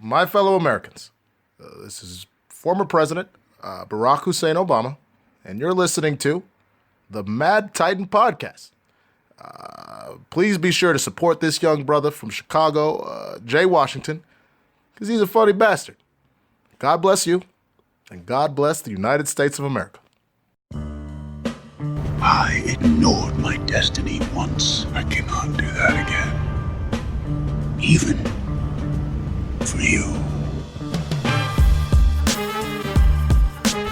my fellow Americans, this is former President Barack Hussein Obama, and you're listening to the Mad Titan Podcast. Please be sure to support this young brother from Chicago, Jay Washington, because he's a funny bastard. God bless you, and God bless the United States of America. I ignored my destiny once. I cannot do that again. Even for you.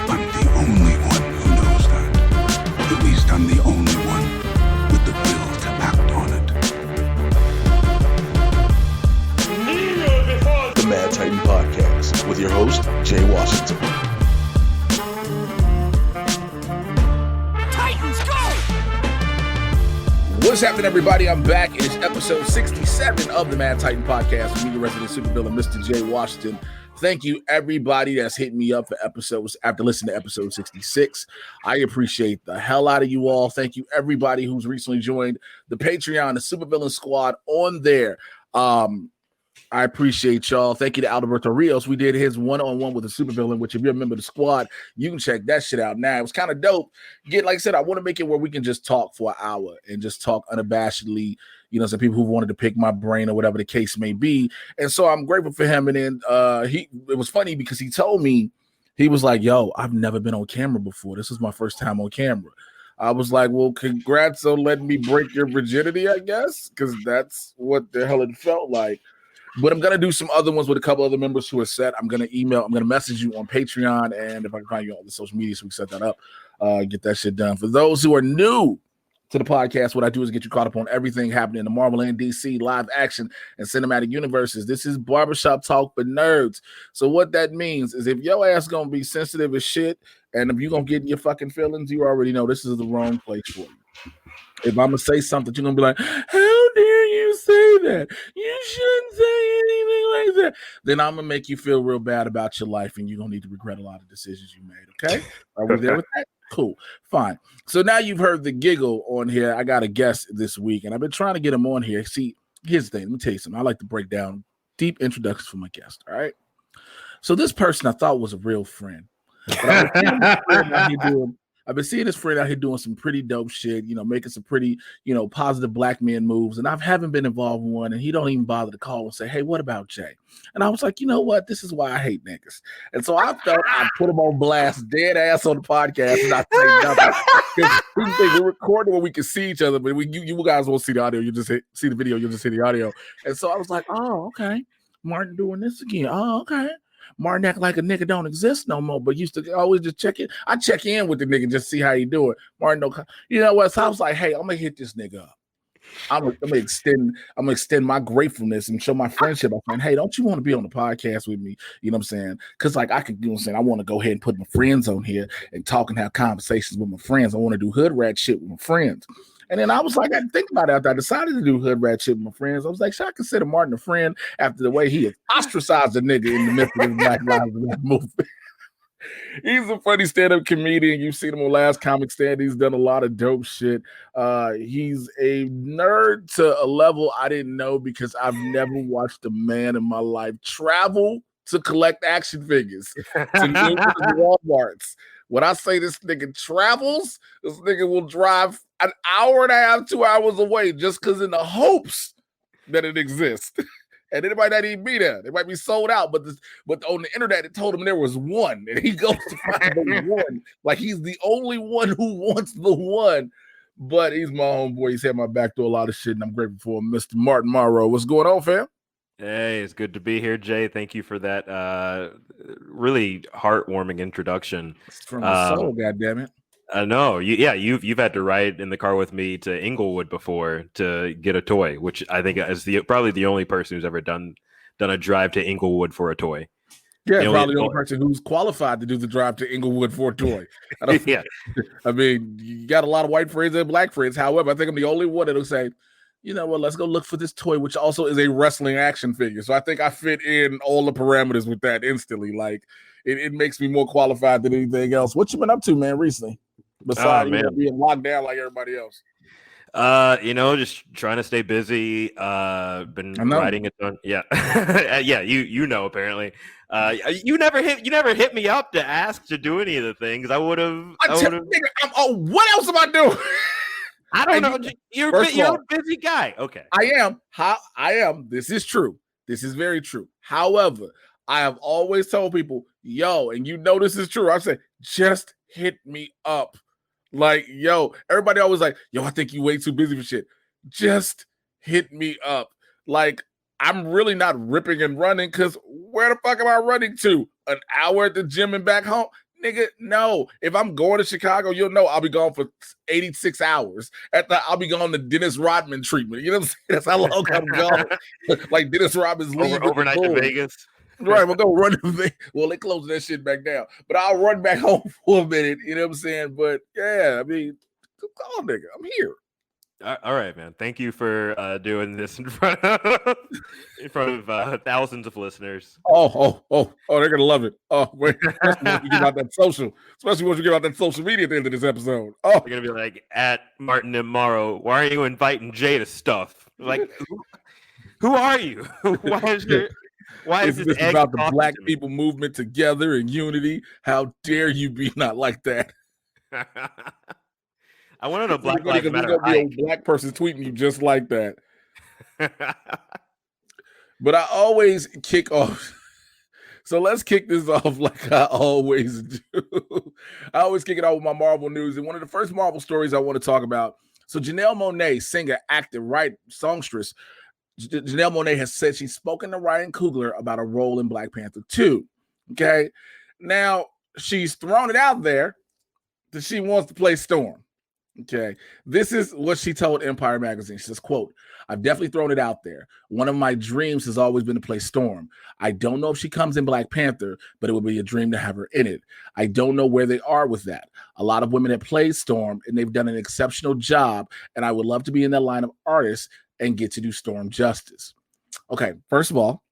I'm the only one who knows that. At least I'm the only one with the will to act on it. The Mad Titan Podcast with your host, Jay Washington. What's happening, everybody? I'm back. It is episode 67 of the Mad Titan Podcast with me, your resident supervillain, Mr. Jay Washington. Thank you, everybody that's hitting me up for episodes after listening to episode 66. I appreciate the hell out of you all. Thank you, everybody who's recently joined the Patreon, the Supervillain Squad on there. I appreciate y'all. Thank you to Alberto Rios. We did his one-on-one with a supervillain, which if you're a member of the squad, you can check that shit out now. It was kind of dope. Like I said, I want to make it where we can just talk for an hour and just talk unabashedly, some people who wanted to pick my brain or whatever the case may be. And so I'm grateful for him. And then it was funny because he told me, he was like, yo, I've never been on camera before. This is my first time on camera. I was like, well, congrats on letting me break your virginity, I guess, because that's what the hell it felt like. But I'm going to do some other ones with a couple other members who are set. I'm going to message you on Patreon, and if I can find you on the social media so we can set that up, get that shit done. For those who are new to the podcast, what I do is get you caught up on everything happening in the Marvel and DC live action and cinematic universes. This is barbershop talk for nerds. So what that means is if your ass going to be sensitive as shit, and if you're going to get in your fucking feelings, you already know this is the wrong place for you. If I'm going to say something, you're going to be like, how dare you say that? You shouldn't say anything like that. Then I'm going to make you feel real bad about your life, and you're going to need to regret a lot of decisions you made, okay? Are we there with that? Cool. Fine. So now you've heard the giggle on here. I got a guest this week, and I've been trying to get him on here. See, here's the thing. Let me tell you something. I like to break down deep introductions for my guest, all right? So this person I thought was a real friend. I've been seeing this friend out here doing some pretty dope shit, making some pretty, positive black man moves. And I haven't been involved in one, and he don't even bother to call and say, hey, what about Jay? And I was like, you know what? This is why I hate niggas. And so I felt I'd put him on blast, dead ass on the podcast, and I say nothing. We're recording where we can see each other, but you guys won't see the audio. You just see the video. You'll just see the audio. And so I was like, oh, okay. Martin doing this again. Oh, okay. Martin act like a nigga don't exist no more, but used to always just check it. I check in with the nigga just see how he do it. Martin don't, you know what? So I was like, hey, I'm gonna hit this nigga up. I'm gonna extend my gratefulness and show my friendship. I'm saying, hey, don't you want to be on the podcast with me? You know what I'm saying? Because like I could, I want to go ahead and put my friends on here and talk and have conversations with my friends. I want to do hood rat shit with my friends. And then I was like, I didn't think about it after I decided to do hood rat shit with my friends. I was like, should I consider Martin a friend after the way he has ostracized a nigga in the midst of his Black Lives Matter movement? He's a funny stand-up comedian. You've seen him on Last Comic Stand. He's done a lot of dope shit. He's a nerd to a level I didn't know because I've never watched a man in my life travel to collect action figures to Walmarts. When I say this nigga travels, this nigga will drive an hour and a half, 2 hours away just because in the hopes that it exists. And it might not even be there. They might be sold out, but on the internet, it told him there was one. And he goes to find the one. Like he's the only one who wants the one. But he's my homeboy. He's had my back through a lot of shit, and I'm grateful for him. Mr. Martin Morrow. What's going on, fam? Hey, it's good to be here, Jay. Thank you for that really heartwarming introduction. It's from the soul, goddammit. I know. You've had to ride in the car with me to Inglewood before to get a toy, which I think is probably the only person who's ever done a drive to Inglewood for a toy. Yeah, probably the only person who's qualified to do the drive to Inglewood for a toy. Yeah. I mean, you got a lot of white friends and black friends. However, I think I'm the only one that'll say, you know what, let's go look for this toy, which also is a wrestling action figure. So I think I fit in all the parameters with that instantly. Like, it makes me more qualified than anything else. What you been up to, man, recently? Besides being locked down like everybody else. Just trying to stay busy. Been I know. writing a ton. Yeah, yeah. You know, apparently. You never hit me up to ask to do any of the things. I would have. What else am I doing? I don't know. You're a busy guy. Okay. I am. This is true. This is very true. However, I have always told people, yo, and this is true. I say, just hit me up. Like, yo, everybody always like, yo, I think you way too busy for shit. Just hit me up. Like, I'm really not ripping and running because where the fuck am I running to? An hour at the gym and back home? Nigga, no. If I'm going to Chicago, you'll know I'll be gone for 86 hours. I'll be going to Dennis Rodman treatment. You know what I'm saying? That's how long I'm gone. Like Dennis Rodman's leaving. Overnight to Vegas. Right, we'll go run to Vegas. Well, they closed that shit back down. But I'll run back home for a minute. You know what I'm saying? But yeah, I mean, call nigga. I'm here. All right, man. Thank you for doing this in front of thousands of listeners. Oh, they're gonna love it. Oh, wait, especially once you give out that social media at the end of this episode. Oh, they're gonna be like, at Martin and Morrow, why are you inviting Jay to stuff? Like, who are you? Why is this about the Black people movement together and unity? How dare you be not like that? I wanted a Black Lives Matter. Be a black person tweeting you just like that. But I always kick off. So let's kick this off like I always do. I always kick it off with my Marvel news. And one of the first Marvel stories I want to talk about. So Janelle Monae, singer, actor, songstress. Janelle Monae has said she's spoken to Ryan Coogler about a role in Black Panther 2. Okay. Now, she's thrown it out there that she wants to play Storm. Okay. This is what she told Empire Magazine. She says, quote, I've definitely thrown it out there. One of my dreams has always been to play Storm. I don't know if she comes in Black Panther, but it would be a dream to have her in it. I don't know where they are with that. A lot of women have played Storm, and they've done an exceptional job, and I would love to be in that line of artists and get to do Storm justice. Okay, first of all,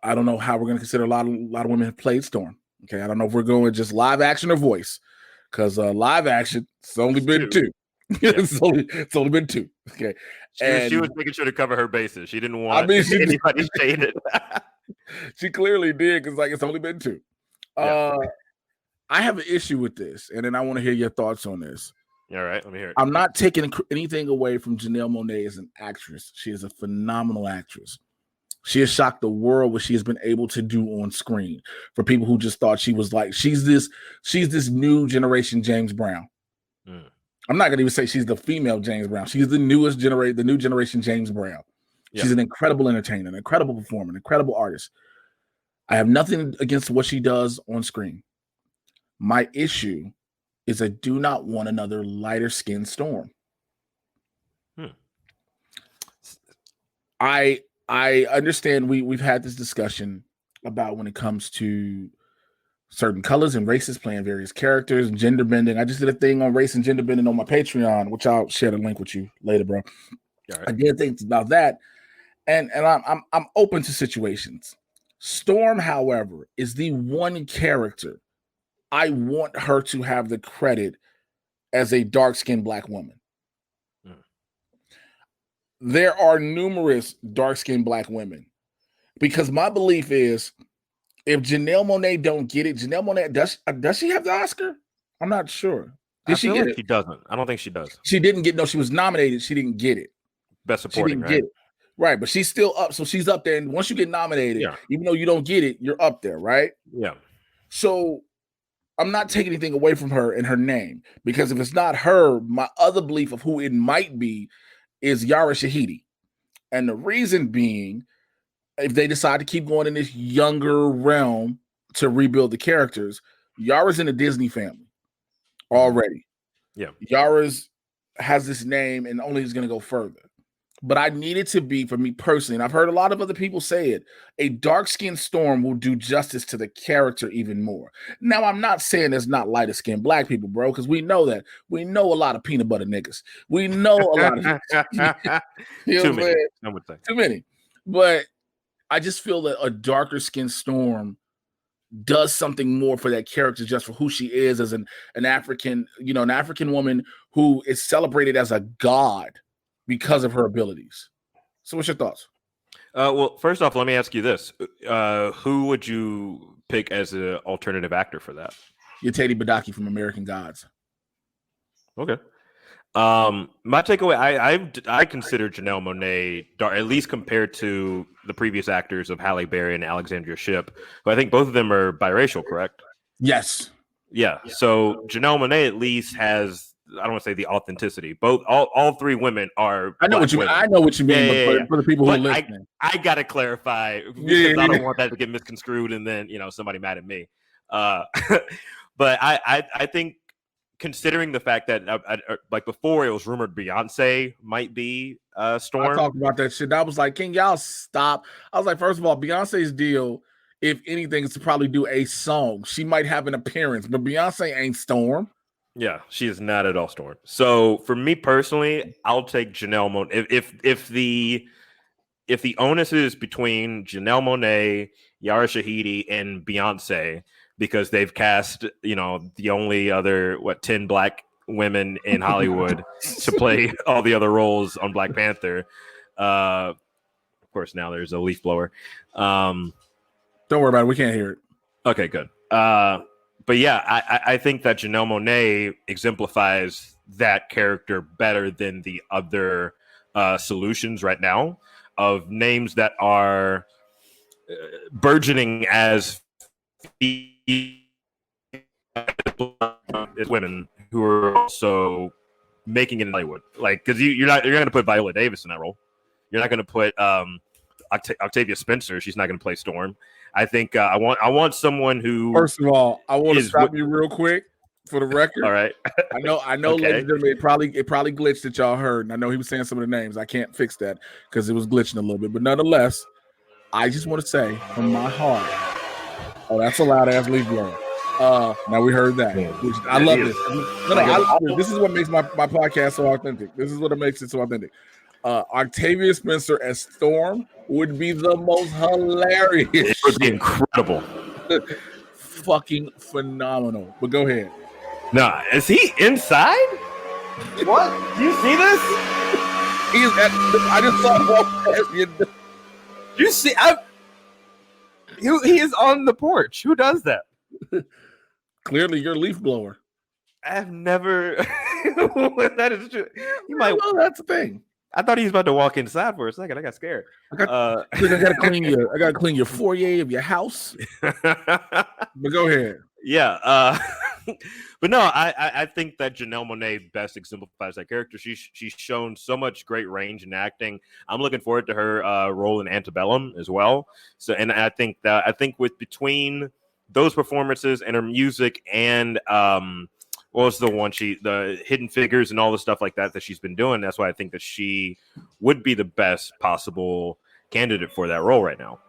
I don't know how we're going to consider a lot of women have played Storm. Okay, I don't know if we're going just live action or voice, because live action, it's only been 2. Yeah. it's only been 2. Okay, she was making sure to cover her bases. She didn't want anybody shaded. She clearly did, because it's only been 2. Yeah. I have an issue with this, and then I want to hear your thoughts on this. All right, let me hear it. I'm not taking anything away from Janelle Monae as an actress. She is a phenomenal actress. She has shocked the world what she has been able to do on screen. For people who just thought she was like, she's this new generation James Brown. I'm not going to even say she's the female James Brown. She's the new generation James Brown. Yeah. She's an incredible entertainer, an incredible performer, an incredible artist. I have nothing against what she does on screen. My issue is I do not want another lighter skinned Storm. I understand we've had this discussion about when it comes to certain colors and races playing various characters and gender bending. I just did a thing on race and gender bending on my Patreon, which I'll share the link with you later, bro. Right. I did things about that, and I'm open to situations. Storm, however, is the one character I want her to have the credit as a dark-skinned Black woman. There are numerous dark-skinned Black women, because my belief is if Janelle Monae don't get it, Janelle Monae, does she have the Oscar? I'm not sure. Did she get it? She doesn't. I don't think she does. She didn't get. No, she was nominated. She didn't get it. Best supporting, right? Get it. Right, but she's still up. So she's up there. And once you get nominated, even though you don't get it, you're up there, right? Yeah. So I'm not taking anything away from her and her name, because if it's not her, my other belief of who it might be is Yara Shahidi. And the reason being, if they decide to keep going in this younger realm to rebuild the characters, Yara's in a Disney family already. Yeah. Yara's has this name and only is going to go further. But I need it to be, for me personally, and I've heard a lot of other people say it, a dark-skinned Storm will do justice to the character even more. Now, I'm not saying there's not lighter-skinned Black people, bro, because we know that. We know a lot of peanut butter niggas. We know a lot of too many. Too many. But I just feel that a darker-skinned Storm does something more for that character just for who she is as an African, an African woman who is celebrated as a god because of her abilities. So what's your thoughts? Well, first off, let me ask you this. Who would you pick as an alternative actor for that? Yetedi Badaki from American Gods. Okay. My takeaway, I consider Janelle Monae, at least compared to the previous actors of Halle Berry and Alexandria Shipp, who I think both of them are biracial, correct? Yes. Yeah. So Janelle Monae at least has, I don't want to say the authenticity. All three women are. I know what you mean. I know what you mean, but for the people who are listening, I gotta clarify because I don't want that to get misconstrued and then somebody mad at me. But I think, considering the fact that like before it was rumored Beyonce might be Storm. I talked about that shit. I was like, can y'all stop? I was like, first of all, Beyonce's deal, if anything, is to probably do a song. She might have an appearance, but Beyonce ain't Storm. Yeah, she is not at all Storm. So for me personally, I'll take Janelle Monae. If the onus is between Janelle Monae, Yara Shahidi, and Beyonce, because they've cast, the only other 10 black women in Hollywood to play all the other roles on Black Panther. Of course, now there's a leaf blower. Don't worry about it. We can't hear it. Okay, good. But yeah, I think that Janelle Monae exemplifies that character better than the other solutions right now of names that are burgeoning as women who are also making it in Hollywood, like, because you're not going to put Viola Davis in that role. You're not going to put Octavia Spencer. She's not going to play Storm. I think I want someone who. First of all, I want to stop you real quick for the record. All right. I know, Okay. ladies and gentlemen, it probably glitched that y'all heard, and I know he was saying some of the names. I can't fix that because it was glitching a little bit, but nonetheless, I just want to say from my heart. Oh, that's a loud ass leaf blower. Now we heard that. I love this. This is what makes my podcast so authentic. This is what makes it so authentic. Octavia Spencer as Storm would be the most hilarious. It would be incredible. Fucking phenomenal. But go ahead. Nah, is he inside? What? Do you see this? I just saw him walk past you. You see? He is on the porch. Who does that? Clearly, you're a leaf blower. I've never. That is true. Well, that's the thing. I thought he was about to walk inside for a second. I got scared. I gotta clean your foyer of your house. But go ahead. Yeah. But no, I think that Janelle Monae best exemplifies that character. She's shown so much great range in acting. I'm looking forward to her role in Antebellum as well. So, and I think with between those performances and her music and what was the Hidden Figures and all the stuff like that she's been doing, that's why I think that she would be the best possible candidate for that role right now.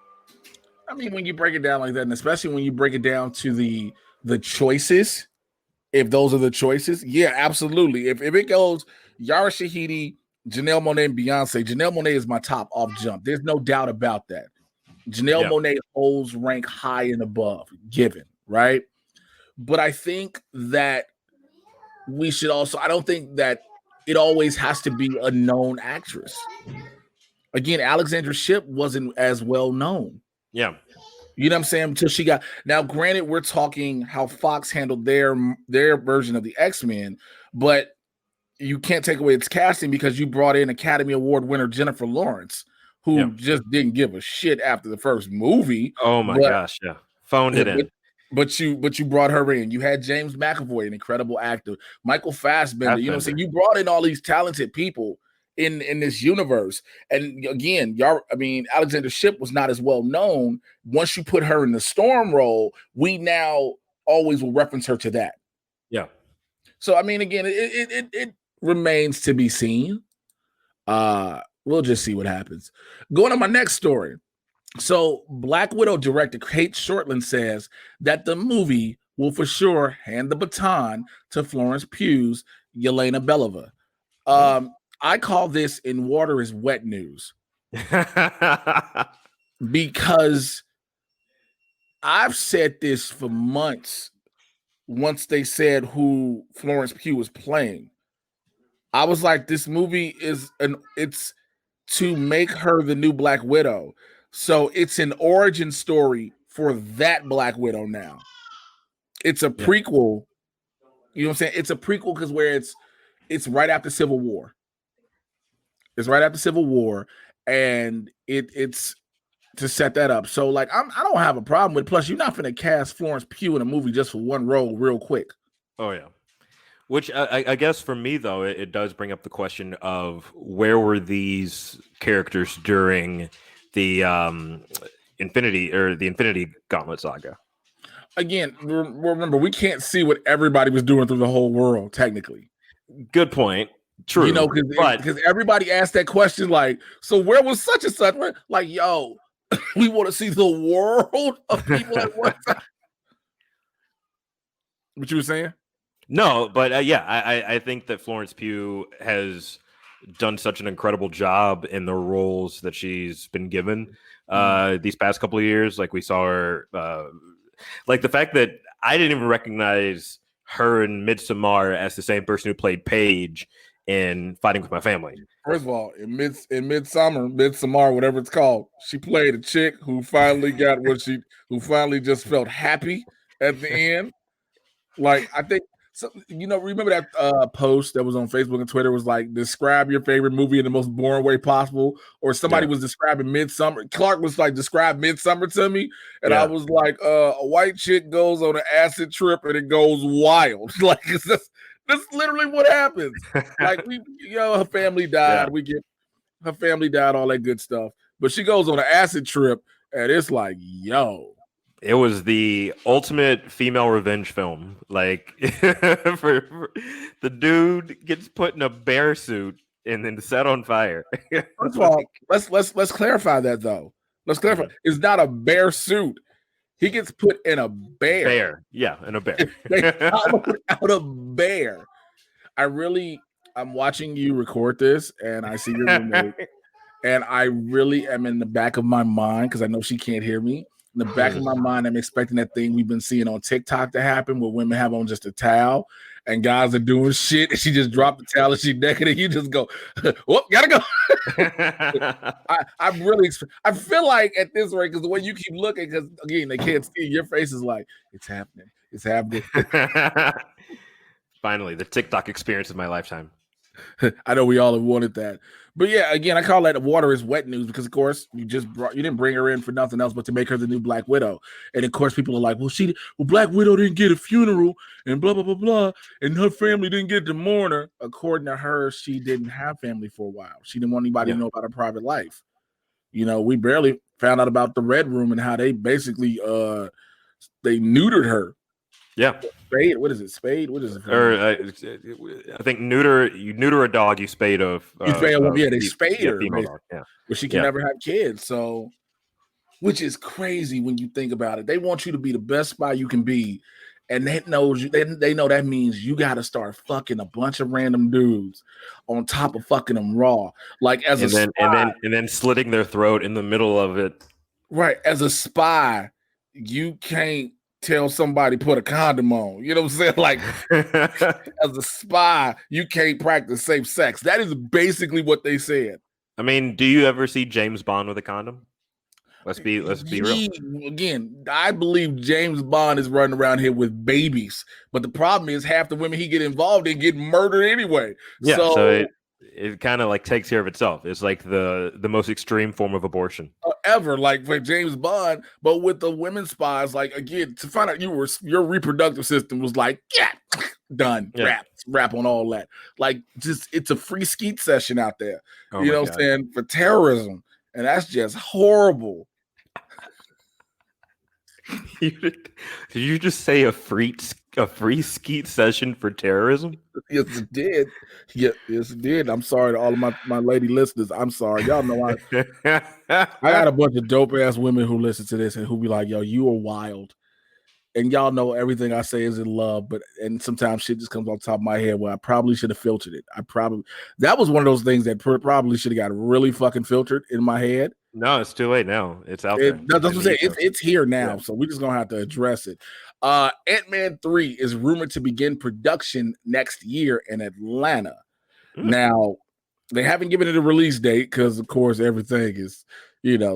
I mean, when you break it down like that, and especially when you break it down to the choices, if those are the choices, yeah, absolutely. If it goes Yara Shahidi, Janelle Monae, and Beyonce, Janelle Monae is my top off jump. There's no doubt about that. Janelle Monae holds rank high and above, given, right? But I think that we should also, I don't think that it always has to be a known actress. Again, Alexandra Shipp wasn't as well known. Yeah. You know what I'm saying? Until she got, now granted, we're talking how Fox handled their version of the X-Men, but you can't take away its casting because you brought in Academy Award winner Jennifer Lawrence, who just didn't give a shit after the first movie. Oh my gosh, yeah. Phoned it in. But you brought her in. You had James McAvoy, an incredible actor. Michael Fassbender. You know what I'm saying? You brought in all these talented people in this universe. And again, Alexandra Shipp was not as well known. Once you put her in the Storm role, we now always will reference her to that. Yeah. So I mean, again, it remains to be seen. We'll just see what happens. Going on my next story. So Black Widow director Kate Shortland says that the movie will for sure hand the baton to Florence Pugh's Yelena Belova. I call this in water is wet news because I've said this for months. Once they said who Florence Pugh was playing, I was like, this movie it's to make her the new Black Widow. So it's an origin story for that Black Widow now. It's a prequel. You know what I'm saying? It's a prequel because where it's right after Civil War. It's right after Civil War, and it's to set that up. So like I don't have a problem with it. Plus, you're not gonna cast Florence Pugh in a movie just for one role real quick. Oh yeah. Which I guess for me though, it does bring up the question of where were these characters during the Infinity Gauntlet saga? Again, remember, we can't see what everybody was doing through the whole world, technically. Good point. True. You know, because everybody asked that question, like, so where was such and such? Like, yo, we want to see the world of people at one time. What you were saying? No, but I think that Florence Pugh has done such an incredible job in the roles that she's been given these past couple of years. Like we saw her, like the fact that I didn't even recognize her in Midsommar as the same person who played Paige in Fighting with My Family. First of all, in Midsommar, whatever it's called, she played a chick who finally got who finally just felt happy at the end. Like, I think, so, you know, remember that post that was on Facebook and Twitter was like, describe your favorite movie in the most boring way possible, or somebody was describing Midsommar. Clark was like, describe Midsommar to me, and I was like, a white chick goes on an acid trip and it goes wild. Like, that's literally what happens. Like, her family died. Her family died, all that good stuff. But she goes on an acid trip, and it's like, yo. It was the ultimate female revenge film. Like, for the dude gets put in a bear suit and then set on fire. First of all, let's clarify that though. Let's clarify. It's not a bear suit. He gets put in a bear. Bear, yeah, in a bear. out of bear. I'm watching you record this, and I see your roommate, and I really am in the back of my mind because I know she can't hear me. In the back of my mind, I'm expecting that thing we've been seeing on TikTok to happen where women have on just a towel and guys are doing shit and she just dropped the towel and she naked and you just go, whoop, gotta go. I feel like at this rate, because the way you keep looking, because again, they can't see your face is like, it's happening. It's happening. Finally, the TikTok experience of my lifetime. I know we all have wanted that. But yeah, again, I call that water is wet news because, of course, you didn't bring her in for nothing else but to make her the new Black Widow. And of course, people are like, well, Black Widow didn't get a funeral and blah, blah, blah, blah. And her family didn't get to mourn her. According to her, she didn't have family for a while. She didn't want anybody to know about her private life. You know, we barely found out about the Red Room and how they basically they neutered her. Yeah. Spade? What is it? Spade? What is it? Or I think neuter a dog, you spade of. They spade her. Female dog, yeah. But she can never have kids. So, which is crazy when you think about it. They want you to be the best spy you can be. And they know that means you got to start fucking a bunch of random dudes on top of fucking them raw. Like as a spy. And then slitting their throat in the middle of it. Right. As a spy, you can't tell somebody put a condom on. You know what I'm saying? Like, as a spy, you can't practice safe sex. That is basically what they said. I mean, do you ever see James Bond with a condom? Let's be real. Again, I believe James Bond is running around here with babies, but the problem is half the women he get involved in get murdered anyway. Yeah, so it kind of like takes care of itself. It's like the most extreme form of abortion ever, like for James Bond. But with the women spies, like again, to find out your reproductive system was like, done, rap on all that. Like, just it's a free skeet session out there. You know what I'm saying, for terrorism, and that's just horrible. Did you just say a free skeet session for terrorism? Yes, it did. Yes, it did. I'm sorry to all of my lady listeners. I'm sorry. Y'all know I got a bunch of dope ass women who listen to this and who be like, yo, you are wild. And y'all know everything I say is in love, and sometimes shit just comes off the top of my head where I probably should have filtered it. That was one of those things that probably should have got really fucking filtered in my head. No, it's too late now. It's out there. That's what I'm saying. It's here now, Yeah. so we're just gonna have to address it. Ant-Man 3 is rumored to begin production next year in Atlanta. Now, they haven't given it a release date because, of course, everything is,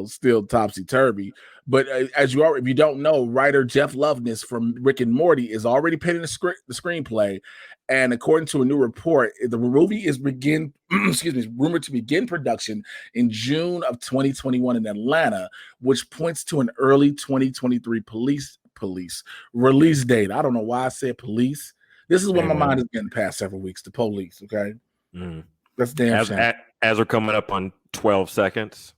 still topsy-turvy. But if you don't know, writer Jeff Loveness from Rick and Morty is already penning the screenplay. And according to a new report, the movie is rumored to begin production in June of 2021 in Atlanta, which points to an early 2023 police release date. I don't know why I said police. This is what my mind has been the past several weeks. The police, okay? That's damn shame. As we're coming up on 12 seconds.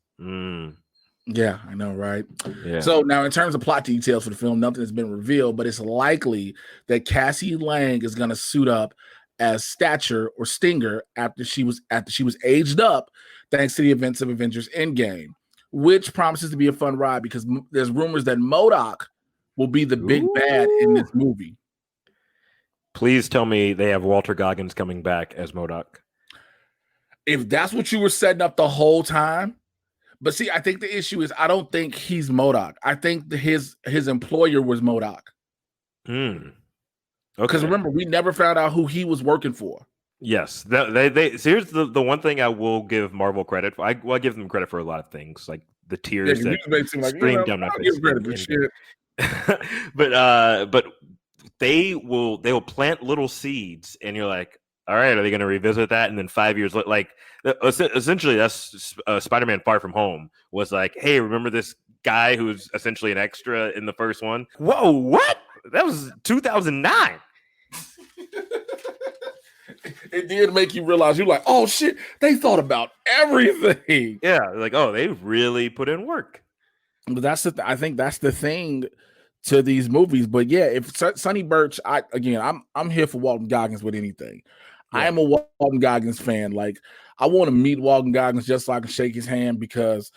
Yeah, I know, right? Yeah. So now in terms of plot details for the film, nothing has been revealed, but it's likely that Cassie Lang is going to suit up as Stature or Stinger after she was aged up thanks to the events of Avengers Endgame, which promises to be a fun ride because there's rumors that MODOK will be the big bad in this movie. Please tell me they have Walter Goggins coming back as MODOK. If that's what you were setting up the whole time. But see, I think the issue is I don't think he's MODOK. I think his employer was MODOK. Okay. Because remember, we never found out who he was working for. Yes. So here's the one thing I will give Marvel credit for. I give them credit for a lot of things, like the tears that stream down my face. But they will plant little seeds, and you're like, all right, are they going to revisit that? And then 5 years later, like essentially, that's Spider-Man: Far From Home was like, hey, remember this guy who's essentially an extra in the first one? Whoa, what? That was 2009. It did make you realize you're like, oh shit, they thought about everything. Yeah, like they really put in work. But I think that's the thing to these movies. But yeah, if Sonny Burch, I'm here for Walton Goggins with anything. Yeah. I am a Walton Goggins fan. Like, I want to meet Walton Goggins just so I can shake his hand because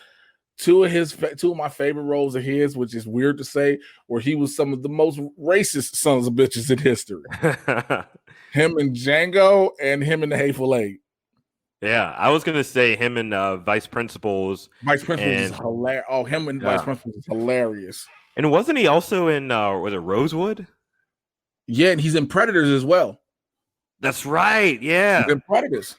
two of my favorite roles of his, which is weird to say, where he was some of the most racist sons of bitches in history. Him and Django and him and the Hateful Eight. Yeah, I was gonna say him and Vice Principals. Vice Principals is hilarious. Oh, him and Vice Principals is hilarious. And wasn't he also in was it Rosewood? Yeah, and he's in Predators as well. That's right. Yeah, he's in Predators.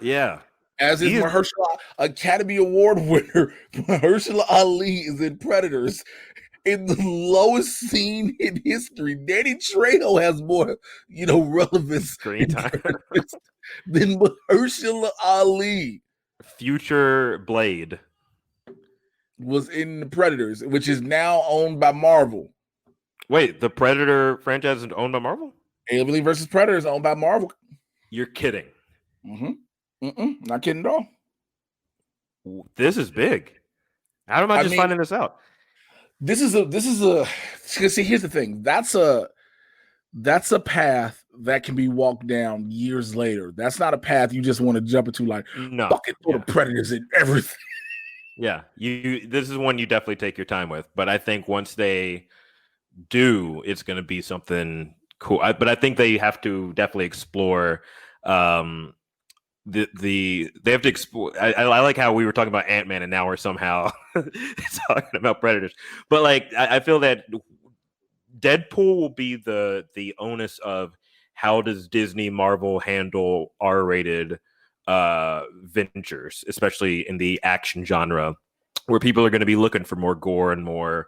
Yeah, as is Mahershala Academy Award winner. Mahershala Ali is in Predators. In the lowest scene in history, Danny Trejo has more, relevance screen time than Mahershala Ali. Future Blade was in the Predators, which is now owned by Marvel. Wait, the Predator franchise is owned by Marvel? Alien versus Predator is owned by Marvel. You're kidding. Not kidding at all. This is big. How am I finding this out? This is a see, here's the thing. That's a path that can be walked down years later. That's not a path you just want to jump into like bucket full of Predators and everything. Yeah, this is one you definitely take your time with, but I think once they do, it's going to be something cool. But I think they have to definitely explore they have to explore. I like how we were talking about Ant-Man and now we're somehow talking about Predators. But like I feel that Deadpool will be the onus of how does Disney Marvel handle R-rated ventures, especially in the action genre, where people are going to be looking for more gore and more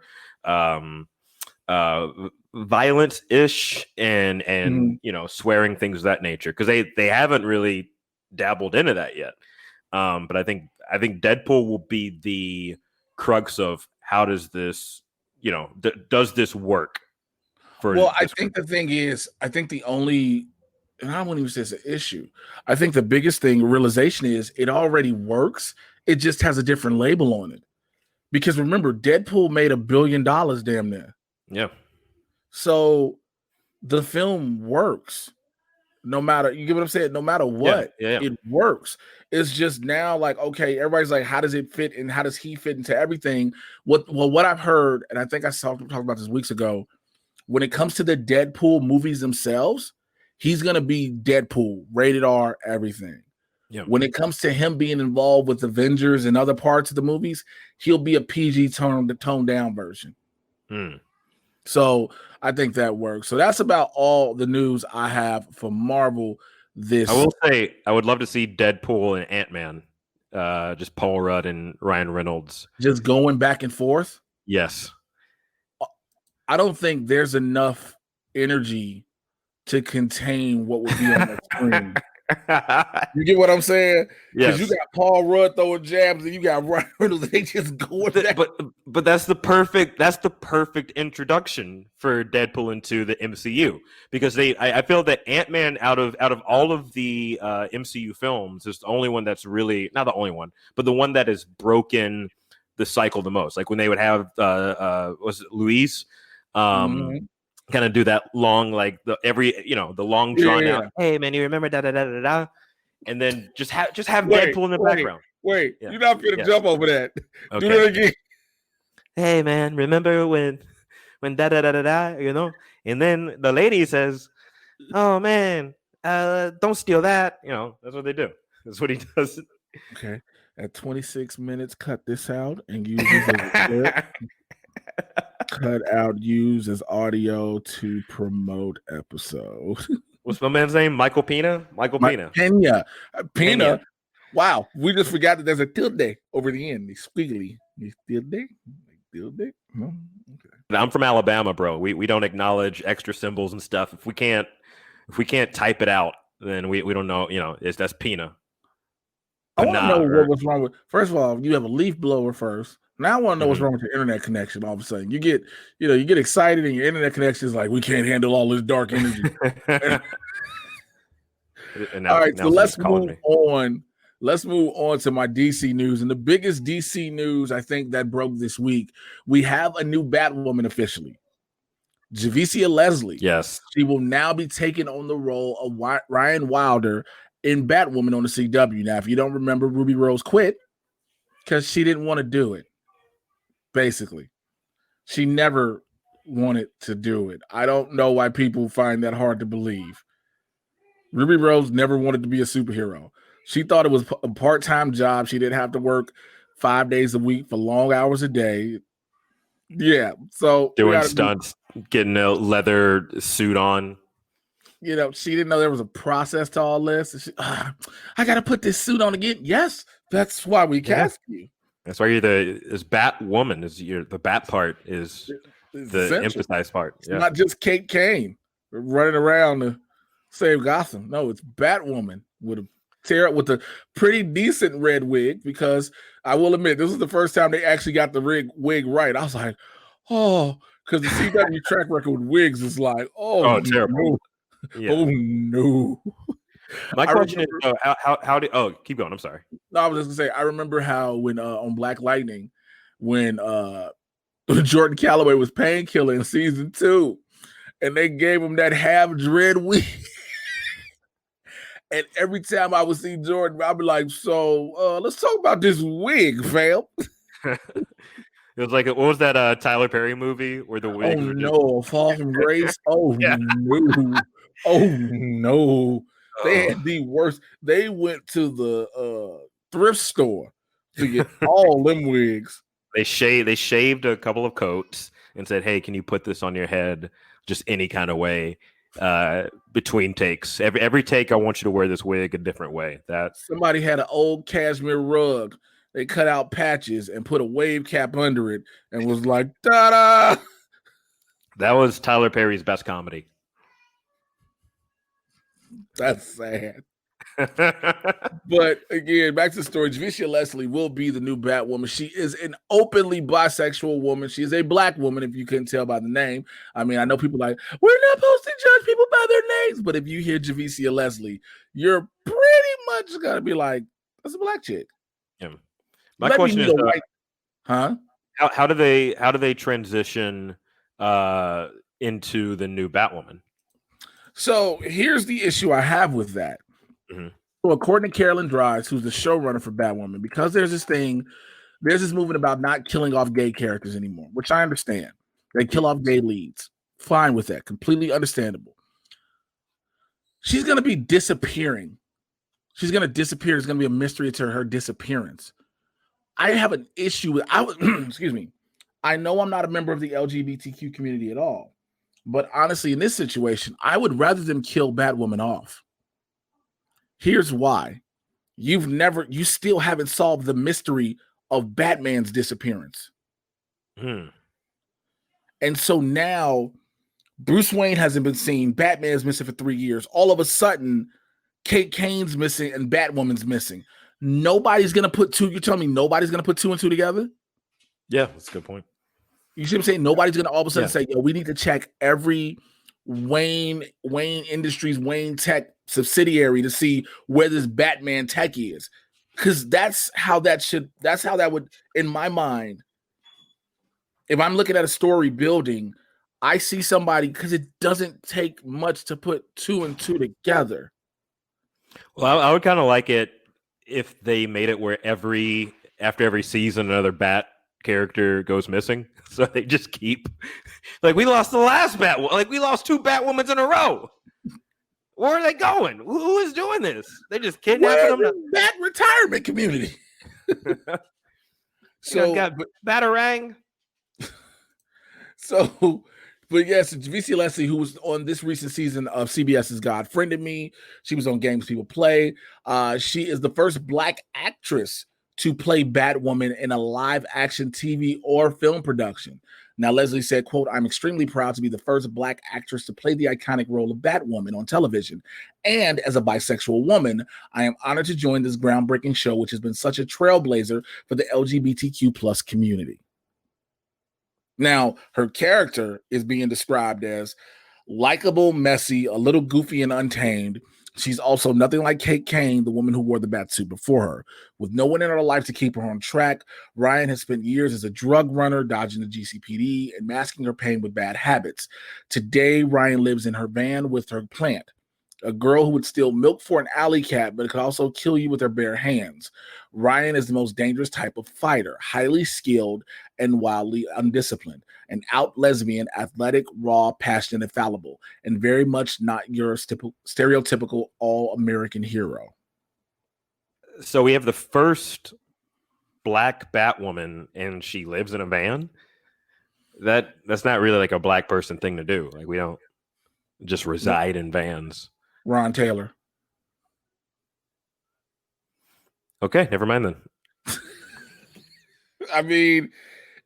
violence-ish and swearing, things of that nature, because they haven't really dabbled into that yet. But I think Deadpool will be the crux of how does this does this work for I think the thing is, I think the only, and I wouldn't even say it's an issue, I think the biggest realization is it already works, it just has a different label on it. Because remember, Deadpool made $1 billion damn near. Yeah. So the film works. No matter, you get what I'm saying? No matter what, it works. It's just now like, okay, everybody's like, how does it fit and how does he fit into everything? What I've heard, and I think I talked about this weeks ago, when it comes to the Deadpool movies themselves, he's going to be Deadpool, rated R, everything. Yeah. When it comes to him being involved with Avengers and other parts of the movies, he'll be a PG toned down version. So I think that works. So that's about all the news I have for Marvel this. I will say I would love to see Deadpool and Ant-Man, just Paul Rudd and Ryan Reynolds. Just going back and forth? Yes. I don't think there's enough energy to contain what would be on the screen. You get what I'm saying? Yes. Because you got Paul Rudd throwing jabs and you got Ryan Reynolds. They just going back. But that's the perfect introduction for Deadpool into the MCU, because I feel that Ant-Man out of all of the MCU films is the only one that's really, not the only one, but the one that has broken the cycle the most. Like when they would have was it Louise kind of do that long, like the long drawn out, hey man, you remember da da da da da, and then just have Deadpool in the background. Wait, you're not gonna jump over that. Okay. Do that again. Hey man, remember when da da da da da, and then the lady says, oh man, don't steal that. That's what they do. That's what he does. Okay. At 26 minutes, cut this out and use this as a clip. Cut out, use as audio to promote episode. What's my man's name? Michael Pena? Pena. Wow. We just forgot that there's a tilde over the end. He's squiggly. Tilde? No? Okay. I'm from Alabama, bro. We don't acknowledge extra symbols and stuff. If we can't type it out, then we don't know, that's Pena. I want to know what was wrong with. First of all, you have a leaf blower first. Now I want to know what's wrong with your internet connection. All of a sudden, you get excited, and your internet connection is like, we can't handle all this dark energy. All right, so let's move on. Let's move on to my DC news, and the biggest DC news I think that broke this week. We have a new Batwoman officially. Javicia Leslie. Yes, she will now be taking on the role of Ryan Wilder in Batwoman on the CW. Now, if you don't remember, Ruby Rose quit because she didn't want to do it. Basically, she never wanted to do it. I don't know why people find that hard to believe. Ruby Rose never wanted to be a superhero. She thought it was a part-time job. She didn't have to work 5 days a week for long hours a day. Yeah, so doing stunts, getting a leather suit on. She didn't know there was a process to all this. I got to put this suit on again. Yes, that's why we cast you. That's why you're this Batwoman. The Bat part is the emphasized part. It's not just Kate Kane running around to save Gotham. No, it's Batwoman with a pretty decent red wig, because I will admit this was the first time they actually got the wig right. I was like, oh, because the CW track record with wigs is like, oh terrible. No. Yeah. Oh no. My question is, how did? Oh, keep going. I'm sorry. No, I was just gonna say, I remember how when on Black Lightning, when Jordan Calloway was Painkiller in season 2, and they gave him that half dread wig, and every time I would see Jordan, I'd be like, "So, let's talk about this wig, fam." It was like, what was that Tyler Perry movie where the wig? Oh no, Fall from Grace. Oh no. Oh no. They had the worst. They went to the thrift store to get all them wigs. They shaved a couple of coats and said, hey, can you put this on your head just any kind of way between takes? Every take, I want you to wear this wig a different way. That somebody had an old cashmere rug. They cut out patches and put a wave cap under it and was like, ta-da! That was Tyler Perry's best comedy. That's sad. But again, back to the story. Javicia Leslie will be the new Batwoman. She is an openly bisexual woman. She is a black woman, if you couldn't tell by the name. I mean, I know people like, we're not supposed to judge people by their names. But if you hear Javicia Leslie, you're pretty much going to be like, that's a black chick. Yeah. My question is, how do they transition into the new Batwoman? So here's the issue I have with that. Mm-hmm. So according to Carolyn Dries, who's the showrunner for Batwoman, because there's this movement about not killing off gay characters anymore, which I understand. They kill off gay leads. Fine with that. Completely understandable. She's going to be disappearing She's gonna disappear. It's gonna be a mystery to her disappearance. I have an issue with. Excuse me. I know I'm not a member of the LGBTQ community at all, but honestly, in this situation, I would rather them kill Batwoman off. Here's why: you still haven't solved the mystery of Batman's disappearance. And so now Bruce Wayne hasn't been seen. Batman's missing for 3 years. All of a sudden, Kate Kane's missing and Batwoman's missing. Nobody's going to put two. You're telling me nobody's going to put 2 and 2 together? Yeah, that's a good point. You see what I'm saying? Nobody's going to all of a sudden say, yo, we need to check every Wayne Industries, Wayne Tech subsidiary to see where this Batman tech is. Because that's how that would, in my mind, if I'm looking at a story building, I see somebody, because it doesn't take much to put 2 and 2 together. Well, I would kind of like it if they made it where after every season another Bat character goes missing, so they just keep like we lost the last we lost 2 Batwomans in a row. Where are they going? Who is doing this? They just kidnapping them. Bat retirement community. So got Batarang. So, but yes, VC Leslie, who was on this recent season of CBS's God Friended Me. She was on Games People Play. She is the first Black actress to play Batwoman in a live action TV or film production. Now, Leslie said, quote, "I'm extremely proud to be the first Black actress to play the iconic role of Batwoman on television. And as a bisexual woman, I am honored to join this groundbreaking show, which has been such a trailblazer for the LGBTQ plus community." Now, her character is being described as likable, messy, a little goofy and untamed. She's also nothing like Kate Kane, the woman who wore the Batsuit before her. With no one in her life to keep her on track, Ryan has spent years as a drug runner, dodging the GCPD and masking her pain with bad habits. Today, Ryan lives in her van with her plant, a girl who would steal milk for an alley cat, but could also kill you with her bare hands. Ryan is the most dangerous type of fighter, highly skilled and wildly undisciplined, an out lesbian, athletic, raw, passionate, and fallible, and very much not your stereotypical all-American hero. So we have the first Black Batwoman, and she lives in a van. That's not really like a Black person thing to do. Like, we don't just reside in vans. Ron Taylor. Okay, never mind then. I mean,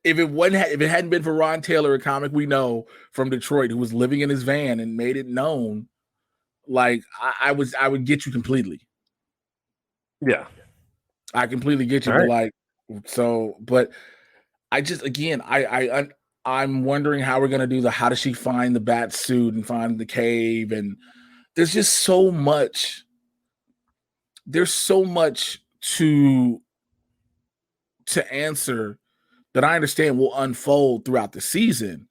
if it hadn't been for Ron Taylor, a comic we know from Detroit, who was living in his van and made it known, like I would get you completely. Yeah, I completely get you. Right. But I just, again, I'm wondering how we're gonna how does she find the bat suit and find the cave, and there's just so much. There's so much to answer that I understand will unfold throughout the season.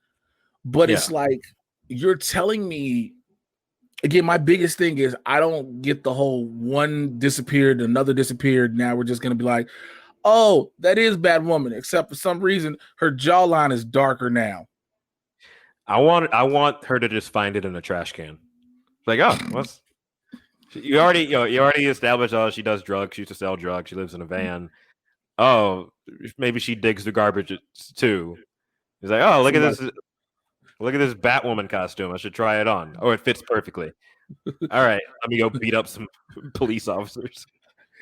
But it's like, you're telling me, again, my biggest thing is I don't get the whole one disappeared, another disappeared. Now we're just going to be like, oh, that is Batwoman, except for some reason her jawline is darker now. I want her to just find it in a trash can. Like, oh, what's... You already established, oh, she does drugs. She used to sell drugs. She lives in a van. Oh, maybe she digs the garbage too. He's like, oh, look at this Batwoman costume. I should try it on. Oh, it fits perfectly. All right, let me go beat up some police officers.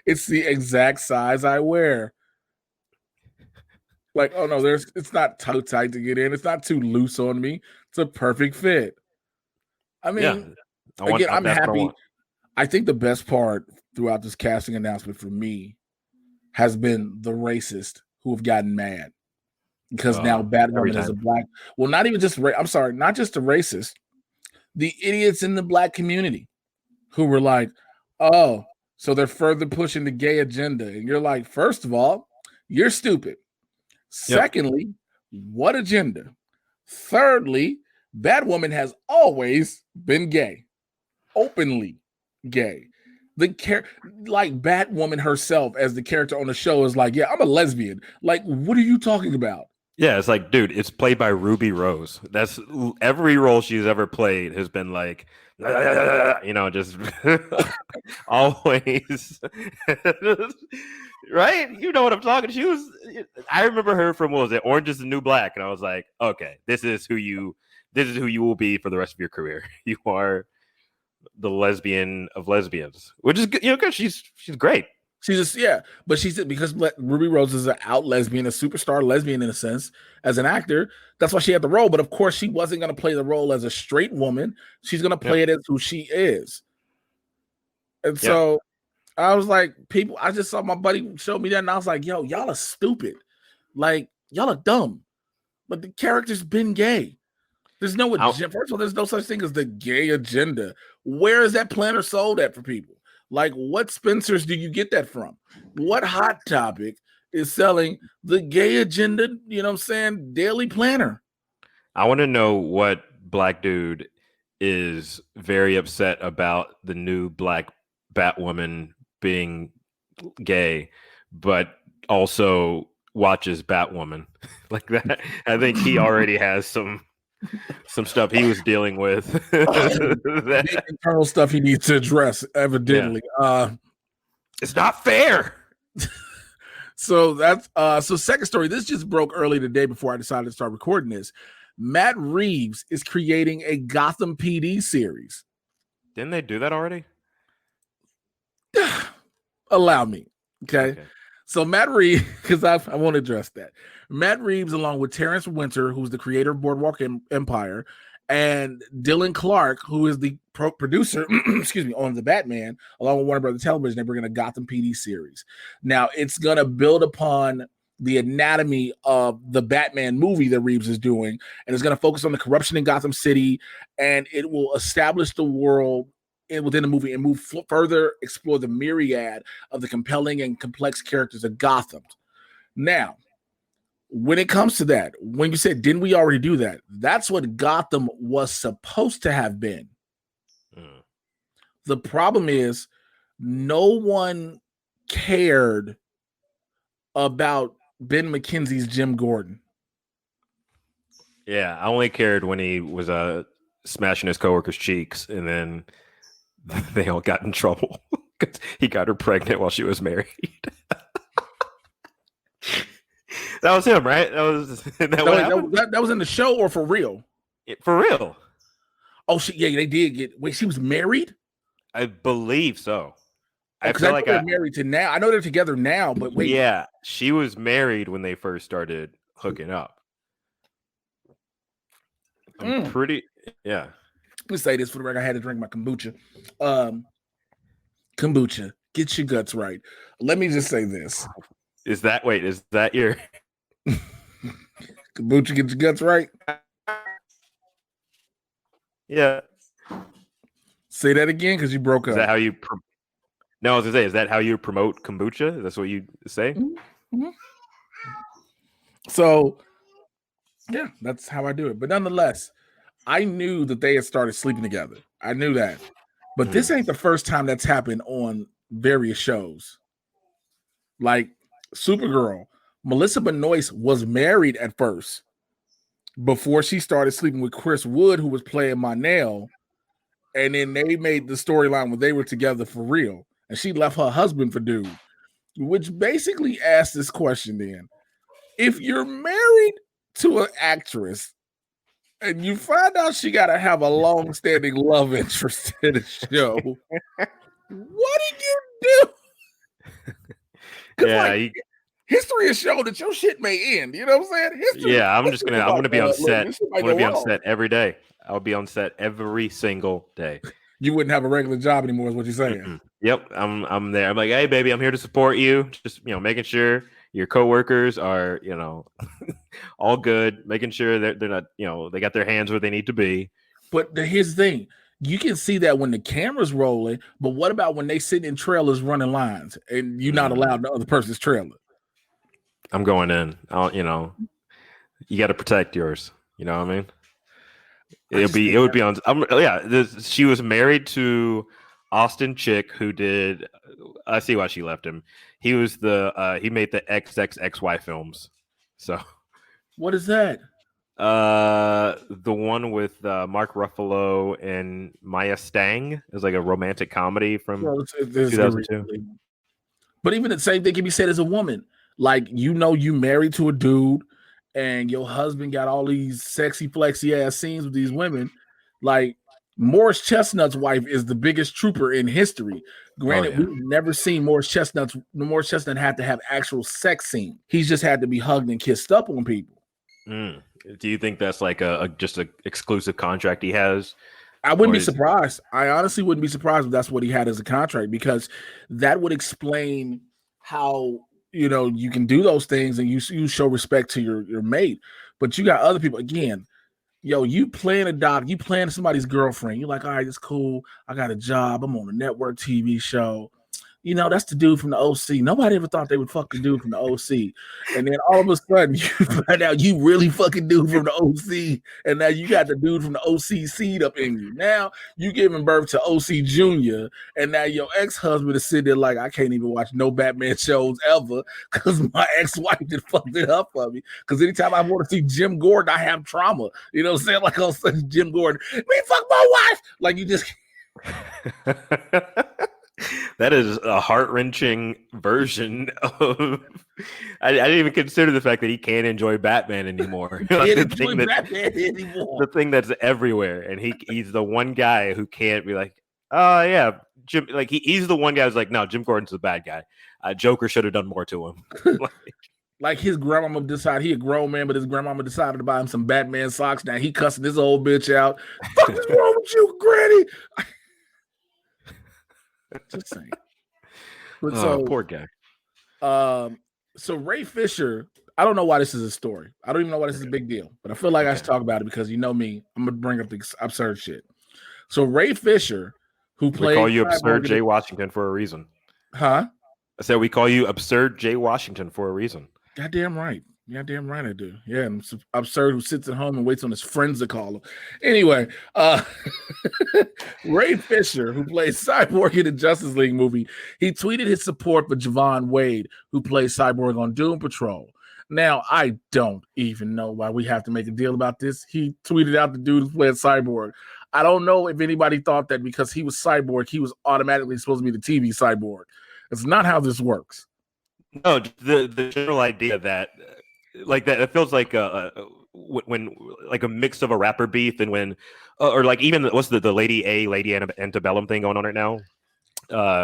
It's the exact size I wear. Like, oh no, it's not too tight to get in. It's not too loose on me. It's a perfect fit. I mean, I'm happy. I think the best part throughout this casting announcement for me has been the racists who have gotten mad because now Batwoman is a Black. Well, not even just not just the racist, the idiots in the Black community who were like, oh, so they're further pushing the gay agenda, and you're like, first of all, you're stupid. Secondly, what agenda? Thirdly, Batwoman has always been gay, openly gay. Like Batwoman herself as the character on the show is like, yeah, I'm a lesbian. Like, what are you talking about? Yeah, it's like, dude, it's played by Ruby Rose. That's every role she's ever played has been like, just always, right? You know what I'm talking. I remember her from, what was it, Orange is the New Black, and I was like, okay, this is who you will be for the rest of your career. You are the lesbian of lesbians, which is good, because she's great. She's just, but she's because Ruby Rose is an out lesbian, a superstar lesbian in a sense, as an actor. That's why she had the role. But of course, she wasn't going to play the role as a straight woman. She's going to play it as who she is. And so I was like, I just saw my buddy show me that, and I was like, yo, y'all are stupid. Like, y'all are dumb. But the character's been gay. There's no agenda. First of all, there's no such thing as the gay agenda. Where is that planner sold at for people? Like, what Spencer's do you get that from? What Hot Topic is selling the gay agenda, you know what I'm saying, daily planner? I want to know what black dude is very upset about the new black Batwoman being gay, but also watches Batwoman like that. I think he already has some stuff he was dealing with. That internal stuff he needs to address, evidently. It's not fair. So that's second story. This just broke early today before I decided to start recording this. Matt Reeves is creating a Gotham PD series. Didn't they do that already? Allow me. Okay. So Matt Reeves, because I want to address that. Matt Reeves, along with Terrence Winter, who's the creator of Boardwalk Empire, and Dylan Clark, who is the producer, on the Batman, along with Warner Brothers Television, they're bringing a Gotham PD series. Now, it's going to build upon the anatomy of the Batman movie that Reeves is doing, and it's going to focus on the corruption in Gotham City, and it will establish the world within the movie and move further, explore the myriad of the compelling and complex characters of Gotham. Now, when it comes to that, when you said, didn't we already do that? That's what Gotham was supposed to have been. The problem is no one cared about Ben McKenzie's Jim Gordon. Yeah, I only cared when he was smashing his coworkers' cheeks, and then they all got in trouble because he got her pregnant while she was married. That was him, right? That was in the show or for real? For real. Oh, they did get. Wait, she was married? I believe so. I feel like they're married to now. I know they're together now, but wait. Yeah, she was married when they first started hooking up. I'm pretty. Yeah. Let me say this for the record. I had to drink my kombucha. Kombucha, get your guts right. Let me just say this. Is that your kombucha, get your guts right? Yeah. Say that again because you broke up. Is that how you? No, I was gonna say, is that how you promote kombucha? That's what you say. Mm-hmm. So, yeah, that's how I do it. But nonetheless, I knew that they had started sleeping together. I knew that. But this ain't the first time that's happened on various shows. Like Supergirl, Melissa Benoist was married at first before she started sleeping with Chris Wood, who was playing Monel. And then they made the storyline where they were together for real. And she left her husband for dude. Which basically asks this question then. If you're married to an actress and you find out she got to have a long-standing love interest in a show, what do you do? Yeah, history has shown that your shit may end. You know what I'm saying? I'm gonna be on set. I'm gonna be on set every day. I'll be on set every single day. You wouldn't have a regular job anymore, is what you're saying. Mm-mm. Yep, I'm there. I'm like, hey, baby, I'm here to support you. Just making sure your coworkers are, all good. Making sure that they're not, they got their hands where they need to be. But here's the thing: you can see that when the camera's rolling. But what about when they sit in trailers running lines and you're not allowed the other person's trailer? I'm going in. You got to protect yours. You know what I mean? It would be on. She was married to Austin Chick, who did. I see why she left him. He was he made the XXXY films. So What is that? The one with Mark Ruffalo and Maya Stang is like a romantic comedy from Well, it's 2002. But even the same thing can be said as a woman. Like, you married to a dude and your husband got all these sexy, flexy ass scenes with these women. Like, Morris Chestnut's wife is the biggest trooper in history. Granted, we've never seen Morris Chestnut had to have actual sex scene. He's just had to be hugged and kissed up on people. Do you think that's like just an exclusive contract he has? I wouldn't be surprised. I honestly wouldn't be surprised if that's what he had as a contract, because that would explain how, you can do those things and you show respect to your mate. But you got other people, again, you playing you playing somebody's girlfriend. You're like, all right, it's cool. I got a job. I'm on a network TV show. That's the dude from the OC. Nobody ever thought they would fuck the dude from the OC. And then all of a sudden, you find out you really fucking dude from the OC. And now you got the dude from the OC seed up in you. Now you giving birth to OC Jr. And now your ex-husband is sitting there like, I can't even watch no Batman shows ever because my ex-wife just fucked it up for me. Because anytime I want to see Jim Gordon, I have trauma. You know what I'm saying? Like, all of a sudden, Jim Gordon, me fuck my wife. Like, you just... That is a heart-wrenching version of. I didn't even consider the fact that he can't enjoy Batman anymore. The thing that's everywhere, and he's the one guy who can't be like, oh yeah, Jim. Like he's the one guy who's like, no, Jim Gordon's the bad guy. Joker should have done more to him. Like his grandmama decided, he a grown man, but his grandmama decided to buy him some Batman socks. Now he cussing this old bitch out. Fuck is wrong with you, Granny? Just saying. But poor guy. So Ray Fisher, I don't know why this is a story. I don't even know why this is a big deal, but I feel like I should talk about it because you know me, I'm gonna bring up the absurd shit. So Ray Fisher, who played, we call you Absurd Jay Washington for a reason. Huh? I said we call you Absurd Jay Washington for a reason. Goddamn right. Goddamn right I do. Yeah, I'm absurd who sits at home and waits on his friends to call him. Anyway, Ray Fisher, who plays Cyborg in the Justice League movie, he tweeted his support for Javon Wade, who plays Cyborg on Doom Patrol. Now, I don't even know why we have to make a deal about this. He tweeted out the dude who played Cyborg. I don't know if anybody thought that because he was Cyborg, he was automatically supposed to be the TV Cyborg. It's not how this works. No, the general idea that like that, it feels like when like a mix of a rapper beef and when or like even what's the Lady Antebellum thing going on right now,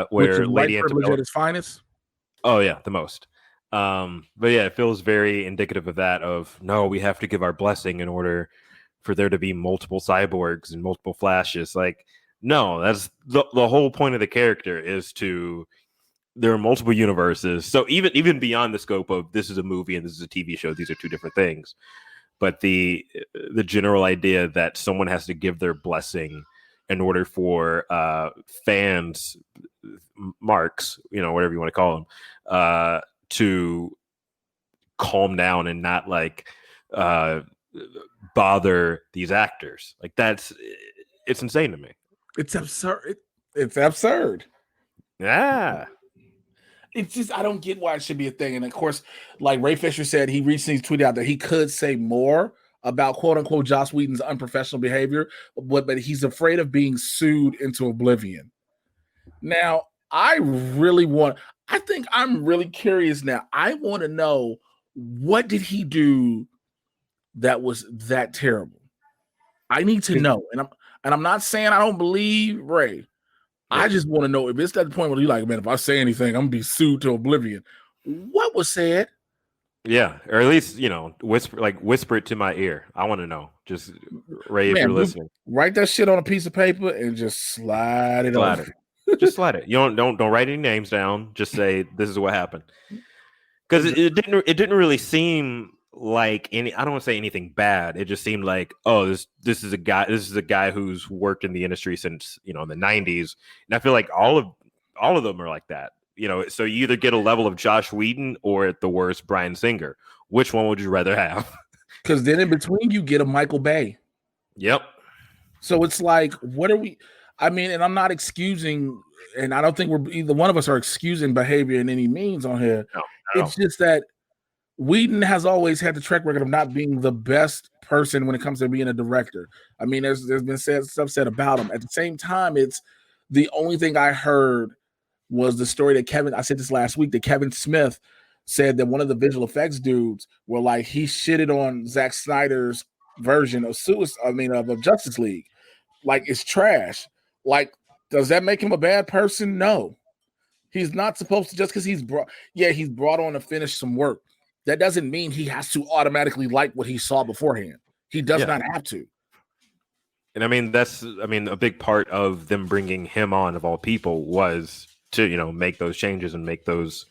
where Lady Antebellum at its finest. Oh yeah, the most. But yeah, it feels very indicative of that. Of no, we have to give our blessing in order for there to be multiple cyborgs and multiple Flashes. Like no, that's the whole point of the character is to. There are multiple universes. So even beyond the scope of this is a movie and this is a TV show, these are two different things. But the general idea that someone has to give their blessing in order for fans, marks, whatever you want to call them, to calm down and not like bother these actors. Like it's insane to me. It's absurd. It's absurd. Yeah. It's just, I don't get why it should be a thing. And of course, like Ray Fisher said, he recently tweeted out that he could say more about quote unquote Joss Whedon's unprofessional behavior, but he's afraid of being sued into oblivion. Now, I'm really curious now. I want to know, what did he do that was that terrible? I need to know. And I'm not saying I don't believe Ray. I just want to know if it's at the point where you're like, man, if I say anything, I'm gonna be sued to oblivion. What was said? Yeah, or at least whisper it to my ear. I want to know. Just Ray, if you're listening, write that shit on a piece of paper and just slide it over. Just slide it. You don't write any names down. Just say this is what happened. Because it didn't really seem like any. I don't want to say anything bad. It just seemed like, oh, this is a guy who's worked in the industry since in the 90s, and I feel like all of them are like that. So you either get a level of Josh Whedon or at the worst Bryan Singer. Which one would you rather have? Because then in between you get a Michael Bay. Yep. So it's like, what are we? I mean, and I'm not excusing, and I don't think either one of us are excusing behavior in any means on here. No. It's just that Whedon has always had the track record of not being the best person when it comes to being a director. I mean, there's been stuff said about him. At the same time, it's the only thing I heard was the story that I said this last week, that Kevin Smith said that one of the visual effects dudes were like, he shitted on Zack Snyder's version of of Justice League. Like, it's trash. Like, does that make him a bad person? No. He's not supposed to, just because he's brought on to finish some work. That doesn't mean he has to automatically like what he saw beforehand. He does not have to. And I mean, a big part of them bringing him on, of all people, was to, make those changes and make those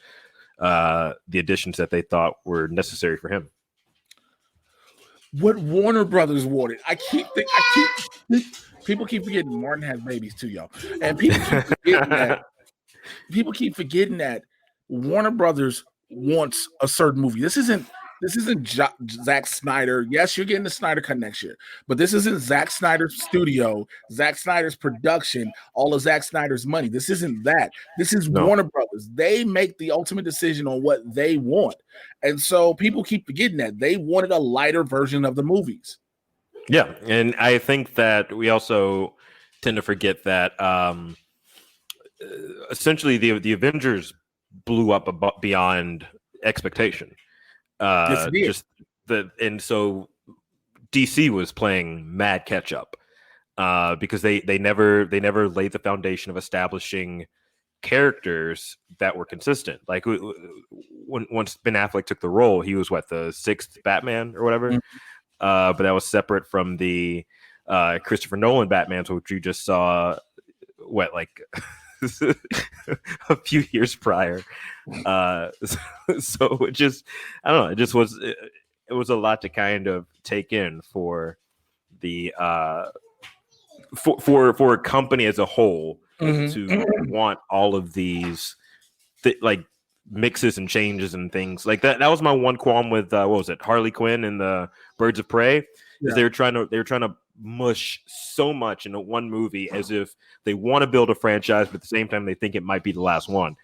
the additions that they thought were necessary for him. What Warner Brothers wanted, people keep forgetting Martin has babies too, y'all, and people keep forgetting that Warner Brothers wants a certain movie. This isn't Zack Snyder. Yes, you're getting the Snyder Cut next year, but this isn't Zack Snyder's studio, Zack Snyder's production, all of Zack Snyder's money. This isn't that. This is Warner Brothers. They make the ultimate decision on what they want. And so people keep forgetting that they wanted a lighter version of the movies. Yeah. And I think that we also tend to forget that essentially the Avengers blew up beyond expectation. And so DC was playing mad catch up because they never laid the foundation of establishing characters that were consistent. Like once Ben Affleck took the role, he was the sixth Batman or whatever. But that was separate from the Christopher Nolan Batmans, which you just saw a few years prior. So it just, I don't know, it was a lot to kind of take in for the for a company as a whole to want all of these mixes and changes and things like that. That was my one qualm with what was it, Harley Quinn and the Birds of Prey, is they were trying to mush so much into one movie as if they want to build a franchise, but at the same time they think it might be the last one.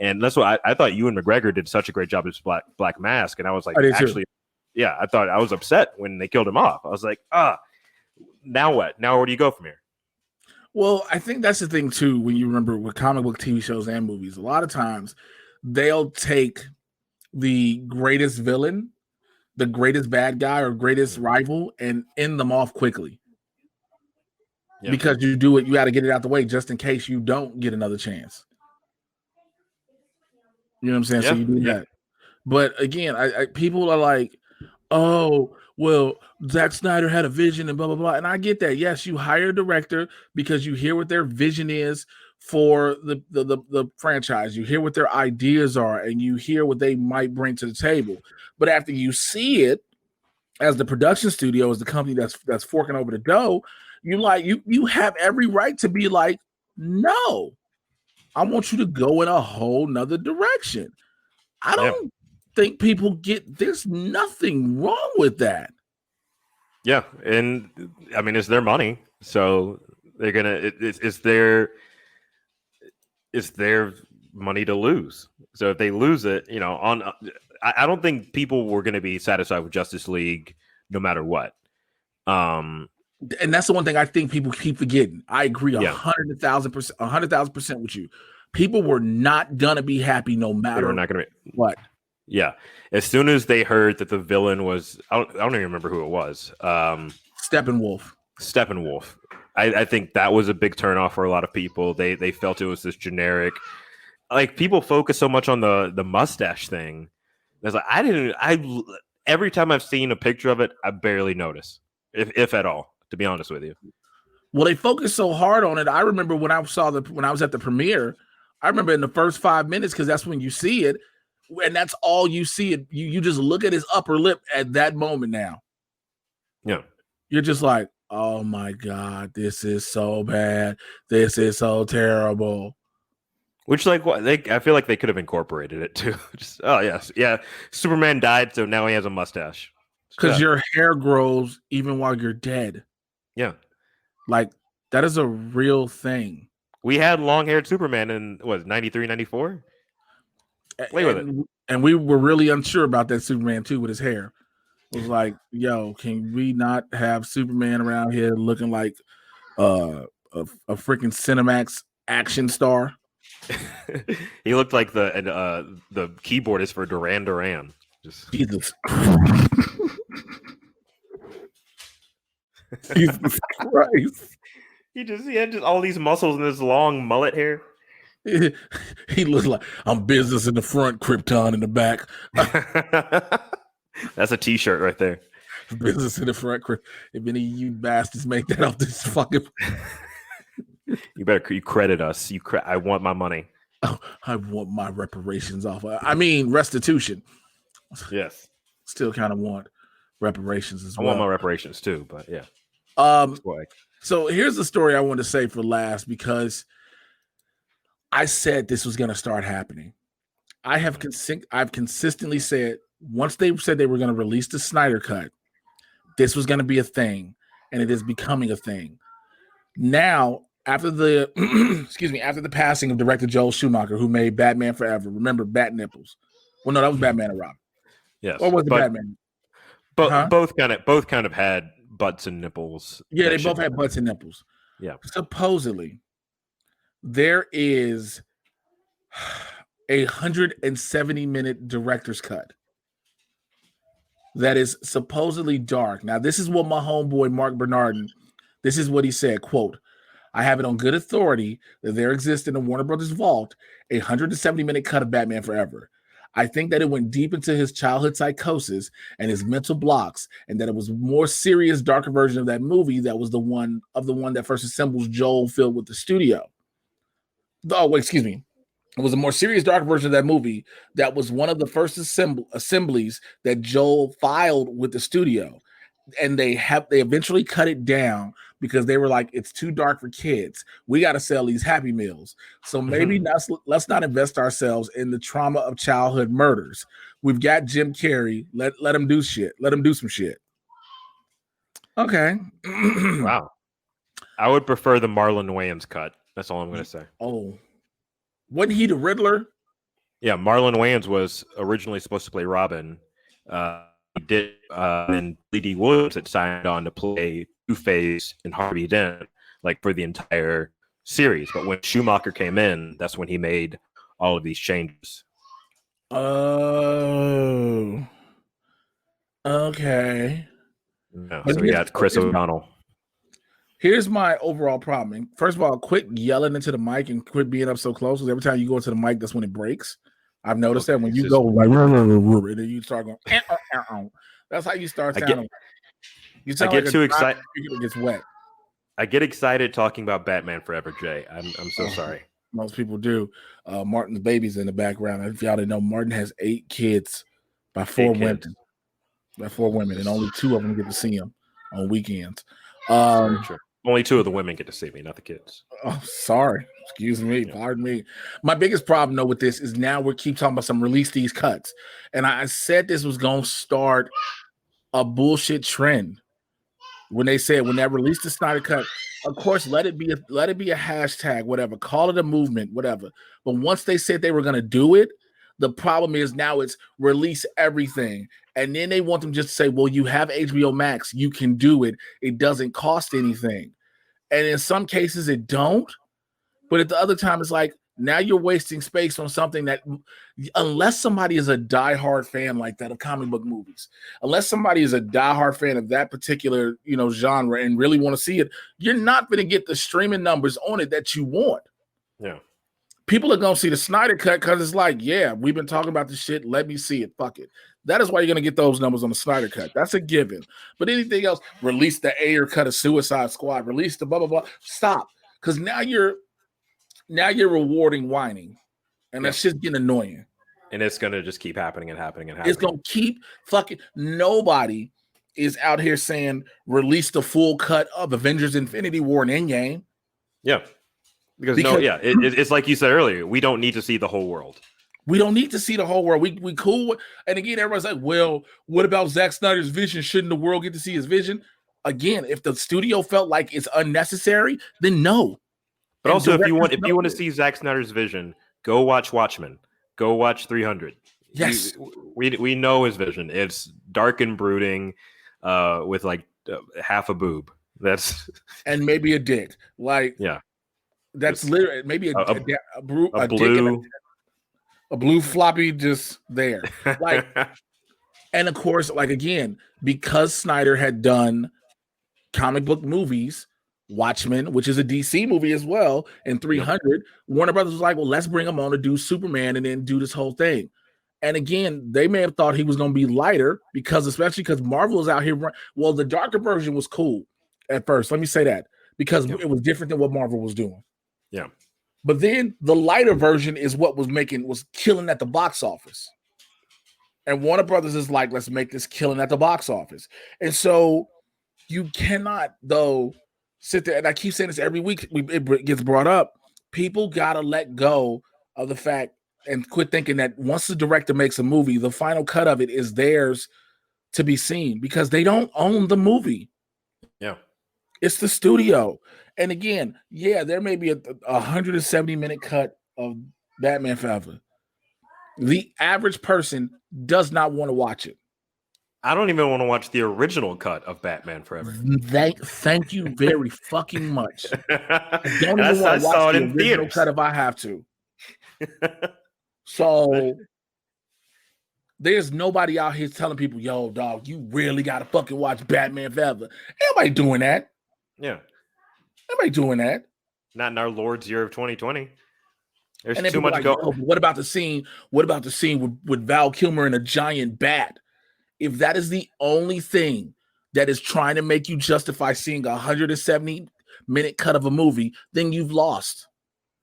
And that's what I thought Ewan McGregor did such a great job as Black Mask. And I was like, I thought I was upset when they killed him off. I was like, now what? Now where do you go from here? Well, I think that's the thing too, when you remember with comic book TV shows and movies, a lot of times they'll take the greatest villain, the greatest bad guy or greatest rival, and end them off quickly. Yeah. Because you got to get it out the way just in case you don't get another chance. You know what I'm saying? So you do that. But again, I people are like, oh, well, Zack Snyder had a vision and blah, blah, blah. And I get that. Yes, you hire a director because you hear what their vision is for the franchise. You hear what their ideas are and you hear what they might bring to the table. But after you see it, as the production studio, as the company that's forking over the dough, you have every right to be like, no, I want you to go in a whole nother direction. I don't think people get, there's nothing wrong with that. Yeah. And I mean, it's their money. So they're going to, it's their money to lose. So if they lose it, I don't think people were going to be satisfied with Justice League no matter what. And that's the one thing I think people keep forgetting. I agree 100,000% with you. People were not gonna be happy no matter. They were not gonna be what. Yeah, as soon as they heard that the villain was, I don't even remember who it was. Steppenwolf. I think that was a big turnoff for a lot of people. They felt it was this generic. Like people focus so much on the mustache thing. It's like every time I've seen a picture of it, I barely notice, if at all. To be honest with you. Well, they focused so hard on it. I remember when I was at the premiere, I remember in the first 5 minutes, because that's when you see it, and that's all you see. It you just look at his upper lip at that moment now. Yeah. You're just like, oh my God, this is so bad. This is so terrible. Which, I feel like they could have incorporated it too. Just, oh yes, yeah. Superman died, so now he has a mustache. Because your hair grows even while you're dead. Yeah. Like, that is a real thing. We had long-haired Superman in, 93, 94? Wait with it. And we were really unsure about that Superman too with his hair. It was like, yo, can we not have Superman around here looking like a freaking Cinemax action star? He looked like the keyboardist for Duran Duran. Just Jesus. Jesus Christ. He had just all these muscles and this long mullet hair. He looks like I'm business in the front, Krypton in the back. That's a t-shirt right there. Business in the front. If any of you bastards make that off this fucking you credit us. I want my money. Oh, I want my reparations off. I mean restitution. Yes. Still kind of want reparations as well. I want my reparations too, but yeah. So here's the story I want to say for last, because I said this was going to start happening. I've consistently said, once they said they were going to release the Snyder Cut, this was going to be a thing, and it is becoming a thing. Now, after the after the passing of director Joel Schumacher, who made Batman Forever, remember Bat Nipples? Well, no, that was Batman and Robin. Yes, or was it Batman? Both kind of had butts and nipples. Yeah, they both had butts and nipples. Yeah. Supposedly, there is a 170-minute director's cut that is supposedly dark. Now, this is what my homeboy Mark Bernardin, this is what he said, quote, I have it on good authority that there exists in the Warner Brothers vault a 170-minute cut of Batman Forever. I think that it went deep into his childhood psychosis and his mental blocks, and that it was a more serious, darker version of that movie that was the one that first assembles Joel filled with the studio. Oh, wait, excuse me. It was a more serious, dark version of that movie that was one of the first assemblies that Joel filed with the studio. And they eventually cut it down because they were like, it's too dark for kids. We got to sell these Happy Meals. So maybe let's not invest ourselves in the trauma of childhood murders. We've got Jim Carrey. Let him do shit. Let him do some shit. Okay. Wow. I would prefer the Marlon Wayans cut. That's all I'm going to say. Oh. Wasn't he the Riddler? Yeah, Marlon Wayans was originally supposed to play Robin. He did, and Billy D. Williams had signed on to play Two-Face and Harvey Dent, like for the entire series. But when Schumacher came in, that's when he made all of these changes. Oh, okay. Yeah, so we got Chris O'Donnell. Here's my overall problem. First of all, quit yelling into the mic and quit being up so close. Because every time you go into the mic, that's when it breaks. I've noticed that when you go like, and then you start going, that's how you start sounding. You sound I get too excited. It gets wet. I get excited talking about Batman Forever, Jay. I'm so sorry. Most people do. Martin's baby's in the background. If y'all didn't know, Martin has 8 kids by 4 women. By 4 women, and only 2 of them get to see him on weekends. True. Only 2 of the women get to see me, not the kids. Oh, sorry. Excuse me. Yeah. Pardon me. My biggest problem, though, with this is now we keep talking about some release these cuts. And I said this was going to start a bullshit trend. When they released the Snyder Cut, of course, let it be a hashtag, whatever. Call it a movement, whatever. But once they said they were going to do it, the problem is now it's release everything. And then they want them just to say, well, you have HBO Max. You can do it. It doesn't cost anything. And in some cases, it don't. But at the other time, it's like, now you're wasting space on something that, unless somebody is a diehard fan like that of comic book movies, unless somebody is a diehard fan of that particular, genre and really want to see it, you're not going to get the streaming numbers on it that you want. Yeah. People are going to see the Snyder Cut because it's like, yeah, we've been talking about this shit. Let me see it. Fuck it. That is why you're going to get those numbers on the Snyder Cut. That's a given. But anything else, release the Ayer cut of Suicide Squad, release the blah, blah, blah. Stop. Because now you're rewarding whining. And that's just getting annoying. And it's going to just keep happening and happening and happening. It's going to keep fucking nobody is out here saying release the full cut of Avengers Infinity War and Endgame. Yeah. Because it's like you said earlier, we don't need to see the whole world. We don't need to see the whole world. We cool. And again, everybody's like, well, what about Zack Snyder's vision? Shouldn't the world get to see his vision? Again, if the studio felt like it's unnecessary, then no. But also, if you want to see Zack Snyder's vision, go watch Watchmen. Go watch 300. Yes. We know his vision. It's dark and brooding, with like half a boob. That's and maybe a dick. Like yeah. that's literally maybe A dick blue. and a blue floppy just there. Like, and of course, like again, because Snyder had done comic book movies, Watchmen, which is a DC movie as well, and 300, Warner Brothers was like, well, let's bring him on to do Superman and then do this whole thing. And again, they may have thought he was going to be lighter especially because Marvel is out here. Well, the darker version was cool at first. Let me say that because it was different than what Marvel was doing. Yeah. But then the lighter version is what was killing at the box office. And Warner Brothers is like, let's make this killing at the box office. And so you cannot, though, sit there, and I keep saying this every week, it gets brought up. People got to let go of the fact and quit thinking that once the director makes a movie, the final cut of it is theirs to be seen because they don't own the movie. Yeah. It's the studio. And again, yeah, there may be a 170-minute cut of Batman Forever. The average person does not want to watch it. I don't even want to watch the original cut of Batman Forever. Thank you very fucking much. I don't even want to watch the original cut if I have to. So there's nobody out here telling people, yo, dog, you really got to fucking watch Batman Forever. Nobody doing that. Yeah. Nobody doing that. Not in our Lord's year of 2020. There's and too much like, going. Oh, what about the scene? What about the scene with Val Kilmer and a giant bat? If that is the only thing that is trying to make you justify seeing a 170-minute cut of a movie, then you've lost.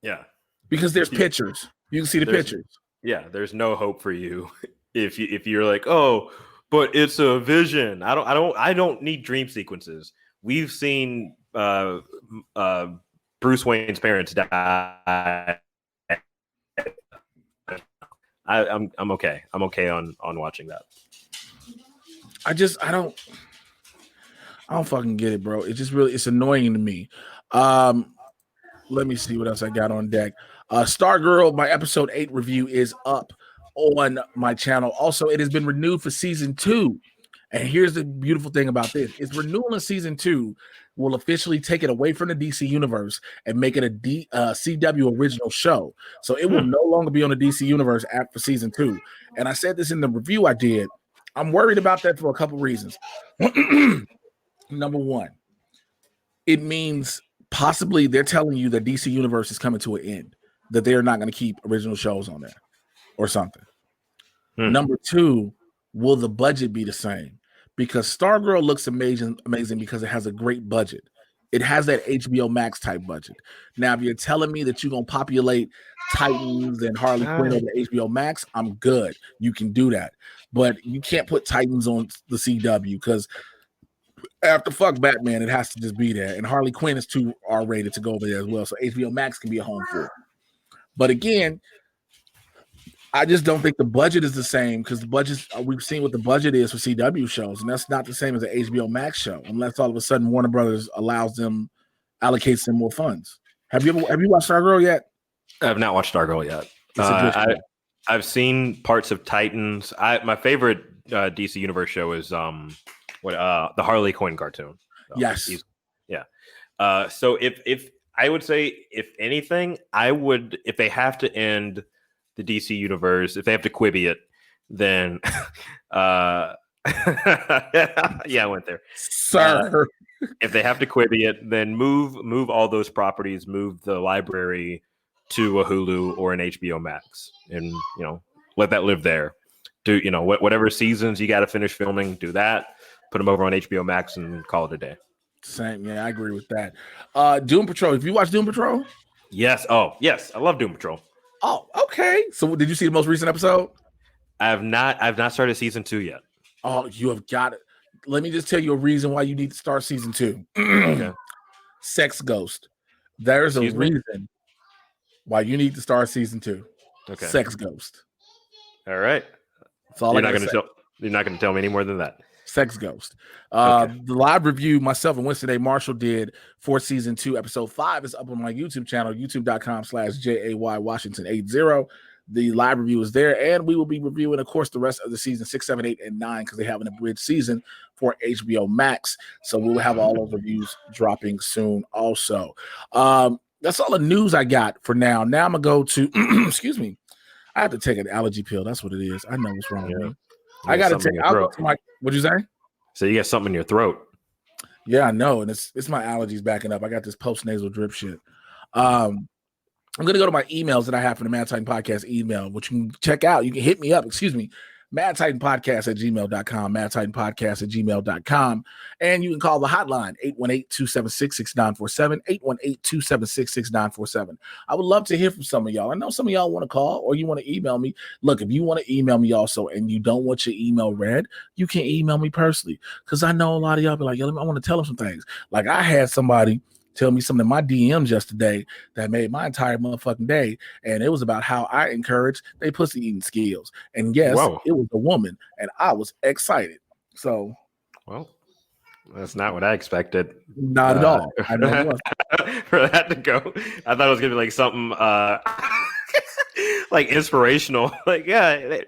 Yeah. Because there's pictures. You can see the pictures. Yeah, there's no hope for you if you're like, oh, but it's a vision. I don't need dream sequences. We've seen Bruce Wayne's parents die. I'm okay. I'm okay on watching that. I don't fucking get it, bro. It's annoying to me. Let me see what else I got on deck. Stargirl, my episode 8 review is up on my channel. Also, it has been renewed for season 2. And here's the beautiful thing about this. It's renewal in season 2 will officially take it away from the DC universe and make it a CW original show. So it will no longer be on the DC universe after season 2. And I said this in the review I did. I'm worried about that for a couple reasons. Number one, it means possibly they're telling you that DC universe is coming to an end, that they're not going to keep original shows on there or something. Number two, will the budget be the same? Because Stargirl looks amazing because it has a great budget. It has that HBO Max type budget. Now, if you're telling me that you're going to populate Titans and Harley Quinn over HBO Max, I'm good. You can do that. But you can't put Titans on the CW because after fuck Batman, it has to just be there. And Harley Quinn is too R-rated to go over there as well. So HBO Max can be a home for it. But again, I just don't think the budget is the same because the budget, we've seen what the budget is for CW shows, and that's not the same as an HBO Max show, unless all of a sudden Warner Brothers allocates them more funds. Have you watched Stargirl yet? I have not watched Stargirl yet. I've seen parts of Titans. My favorite DC Universe show is the Harley Quinn cartoon. So yes. So if I would say, if anything, I would, if they have to end the DC universe, if they have to Quibi it, then yeah, I went there. Sir. If they have to Quibi it, then move all those properties, move the library to a Hulu or an HBO Max, and let that live there. Do whatever seasons you got to finish filming, do that. Put them over on HBO Max and call it a day. Same, yeah, I agree with that. Doom Patrol. Have you watched Doom Patrol? Yes. Oh, yes, I love Doom Patrol. Oh, okay. So, did you see the most recent episode? I've not started season 2 yet. Oh, you have got it. Let me just tell you a reason why you need to start season 2. Okay. Sex Ghost. There's a reason why you need to start season 2. Okay. Sex Ghost. All right. That's all you're not going to tell me any more than that. Sex Ghost. The live review myself and Winston A. Marshall did for season 2, episode 5 is up on my YouTube channel, youtube.com/JAY Washington 80. The live review is there, and we will be reviewing, of course, the rest of the season 6, 7, 8, and 9 because they have an abridged season for HBO Max. So we'll have all those reviews dropping soon also. That's all the news I got for now. Now I'm going to go to, excuse me, I have to take an allergy pill. That's what it is. I know what's wrong with me. I got to take, I'll go to my, what'd you say? So you got something in your throat. Yeah, I know. And it's my allergies backing up. I got this post-nasal drip shit. I'm going to go to my emails that I have for the Mad Titan Podcast email, which you can check out. You can hit me up, madtitanpodcast@gmail.com, madtitanpodcast@gmail.com. And you can call the hotline, 818-276-6947, 818-276-6947. I would love to hear from some of y'all. I know some of y'all want to call or you want to email me. Look, if you want to email me also and you don't want your email read, you can email me personally because I know a lot of y'all be like, yo, I want to tell them some things. Like I had somebody tell me something in my DMs yesterday that made my entire motherfucking day. And it was about how I encourage they pussy eating skills. And yes, It was a woman and I was excited. So, well, that's not what I expected. Not at all. I know for that to go. I thought it was going to be like something like inspirational. Like, yeah,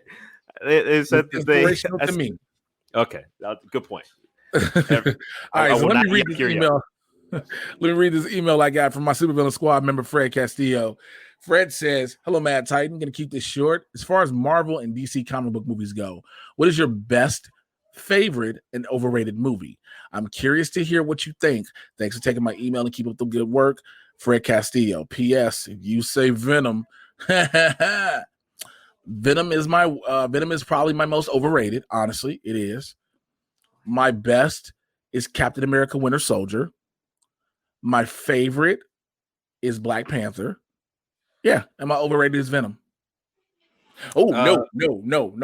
they said inspirational to me. Okay. Good point. All right. So let me read this email. Let me read this email I got from my Supervillain Squad member, Fred Castillo. Fred says, hello, Mad Titan. I'm going to keep this short. As far as Marvel and DC comic book movies go, what is your best, favorite, and overrated movie? I'm curious to hear what you think. Thanks for taking my email and keep up the good work. Fred Castillo. P.S. If you say Venom, Venom is probably my most overrated. Honestly, it is. My best is Captain America Winter Soldier. My favorite is Black Panther. Yeah, and my overrated is Venom. Oh, no,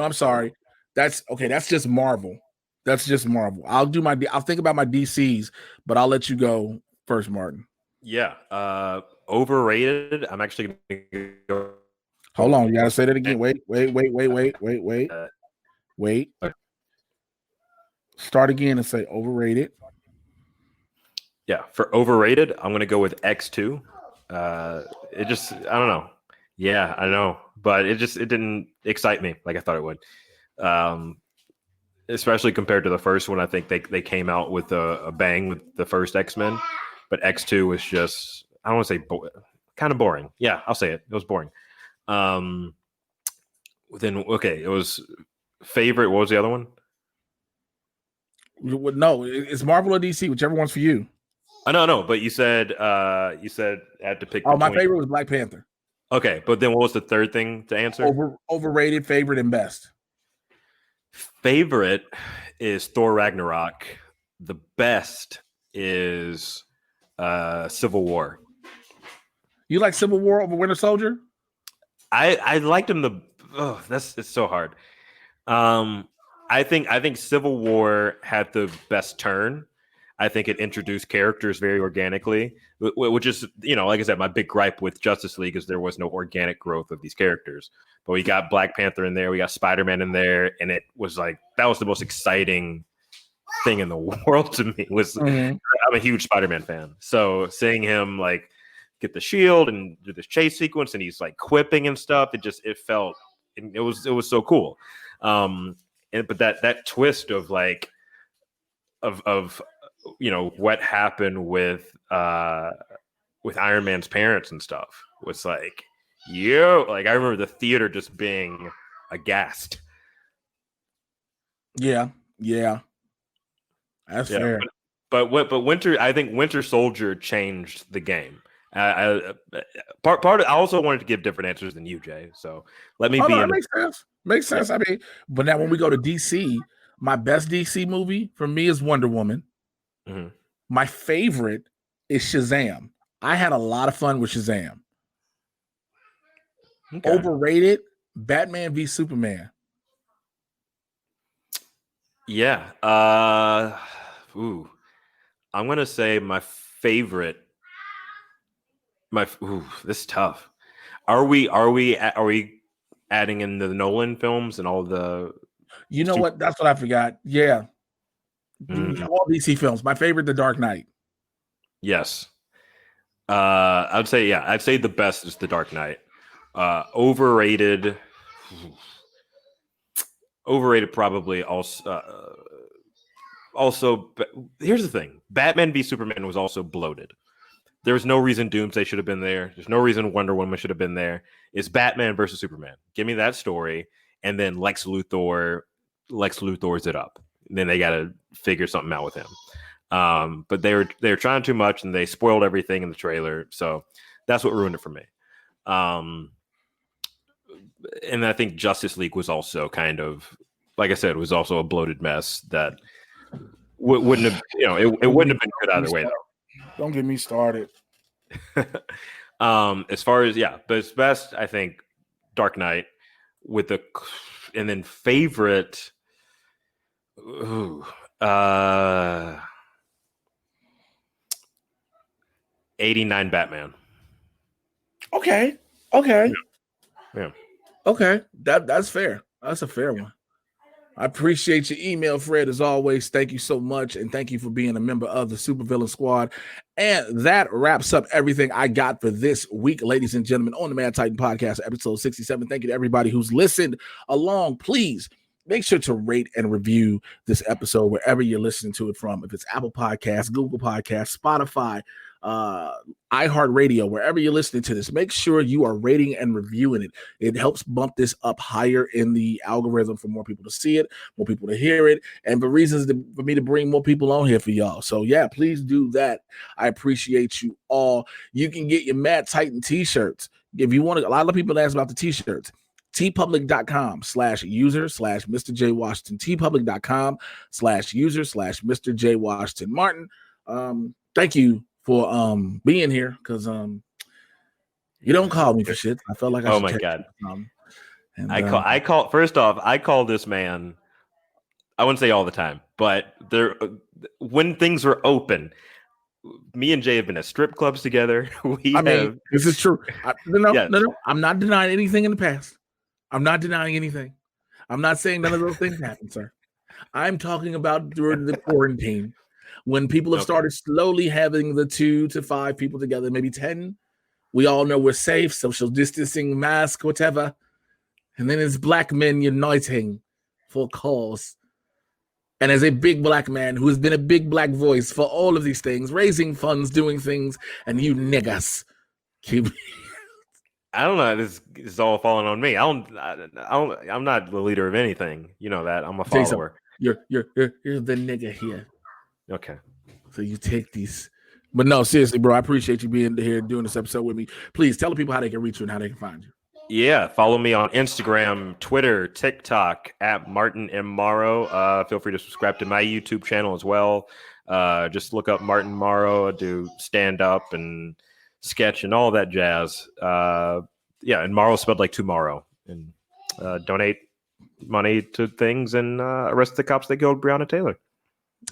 I'm sorry. That's just Marvel. I'll think about my DCs, but I'll let you go first, Martin. Yeah. Overrated. I'm actually gonna go. Hold on, you gotta say that again. Wait. Start again and say overrated. Yeah, for overrated, I'm gonna go with X2. It just, I don't know. Yeah, I know, but it didn't excite me like I thought it would. Especially compared to the first one, I think they came out with a bang with the first X-Men, but X2 was just, I don't want to say kind of boring. Yeah, I'll say it. It was boring. Then okay, it was favorite. What was the other one? No, it's Marvel or DC, whichever one's for you. No, but you said I had to pick. Oh, my favorite was Black Panther. Okay, but then what was the third thing to answer? Overrated, favorite, and best. Favorite is Thor Ragnarok. The best is Civil War. You like Civil War over Winter Soldier? I liked him. It's so hard. I think Civil War had the best turn. I think it introduced characters very organically, which is, like I said, my big gripe with Justice League is there was no organic growth of these characters. But we got Black Panther in there, we got Spider-Man in there, and it was like that was the most exciting thing in the world to me. I'm a huge Spider-Man fan, so seeing him like get the shield and do this chase sequence, and he's like quipping and stuff, it was so cool. But that twist of like of what happened with Iron Man's parents and stuff was like, I remember the theater just being aghast. Yeah, that's fair. But Winter, I think Winter Soldier changed the game. I also wanted to give different answers than you, Jay. So let me be. Makes sense. I mean, but now when we go to DC, my best DC movie for me is Wonder Woman. Mm-hmm. My favorite is Shazam. I had a lot of fun with Shazam. Okay. Overrated, Batman v Superman. Yeah. I'm gonna say my favorite. This is tough. Are we adding in the Nolan films and all the? You know what? That's what I forgot. Yeah. All DC films. My favorite, The Dark Knight. Yes. I'd say the best is The Dark Knight. Overrated probably also. Here's the thing: Batman v Superman was also bloated. There was no reason Doomsday should have been there. There's no reason Wonder Woman should have been there. It's Batman versus Superman. Give me that story, and then Lex Luthor's it up. And then they got to figure something out with him. But they were trying too much, and they spoiled everything in the trailer. So that's what ruined it for me. And I think Justice League was also kind of, like I said, was also a bloated mess that wouldn't have, it wouldn't have been good either way, though. Don't get me started. As far as, but it's best, I think, Dark Knight and then favorite, 89 Batman. Okay. Yeah. Okay. That's fair. That's a fair one. I appreciate your email, Fred, as always. Thank you so much, and thank you for being a member of the Supervillain Squad. And that wraps up everything I got for this week, ladies and gentlemen, on the Mad Titan Podcast, episode 67. Thank you to everybody who's listened along. Please make sure to rate and review this episode wherever you're listening to it from. If it's Apple Podcasts, Google Podcasts, Spotify, iHeartRadio, wherever you're listening to this, make sure you are rating and reviewing it. It helps bump this up higher in the algorithm for more people to see it, more people to hear it, and for reasons for me to bring more people on here for y'all. So yeah, please do that. I appreciate you all. You can get your Mad Titan t-shirts. If you want to, a lot of people ask about the t-shirts. tpublic.com/user/Mr. J Washington. tpublic.com/user/Mr. J Washington. Martin, thank you for being here, because you don't call me for shit. I felt like I should. Oh my God. And, I call first off, I call this man, I wouldn't say all the time, but when things were open, me and Jay have been at strip clubs together. This is true. No. I'm not denying anything in the past. I'm not denying anything. I'm not saying none of those things happened, sir. I'm talking about during the quarantine, when people have started slowly having the 2 to 5 people together, maybe 10. We all know we're safe, social distancing, mask, whatever. And then it's black men uniting for a cause. And as a big black man who has been a big black voice for all of these things, raising funds, doing things, and you niggas keep. I don't know. This is all falling on me. I'm not the leader of anything. You know that. I'm a follower. You're the nigga here. Okay. So you take these. But no, seriously, bro, I appreciate you being here doing this episode with me. Please tell the people how they can reach you and how they can find you. Yeah, follow me on Instagram, Twitter, TikTok at Martin M. Morrow. Feel free to subscribe to my YouTube channel as well. Just look up Martin Morrow. I do stand up and sketch and all that jazz. And Morrow spelled like tomorrow. And donate money to things and arrest the cops that killed Breonna Taylor.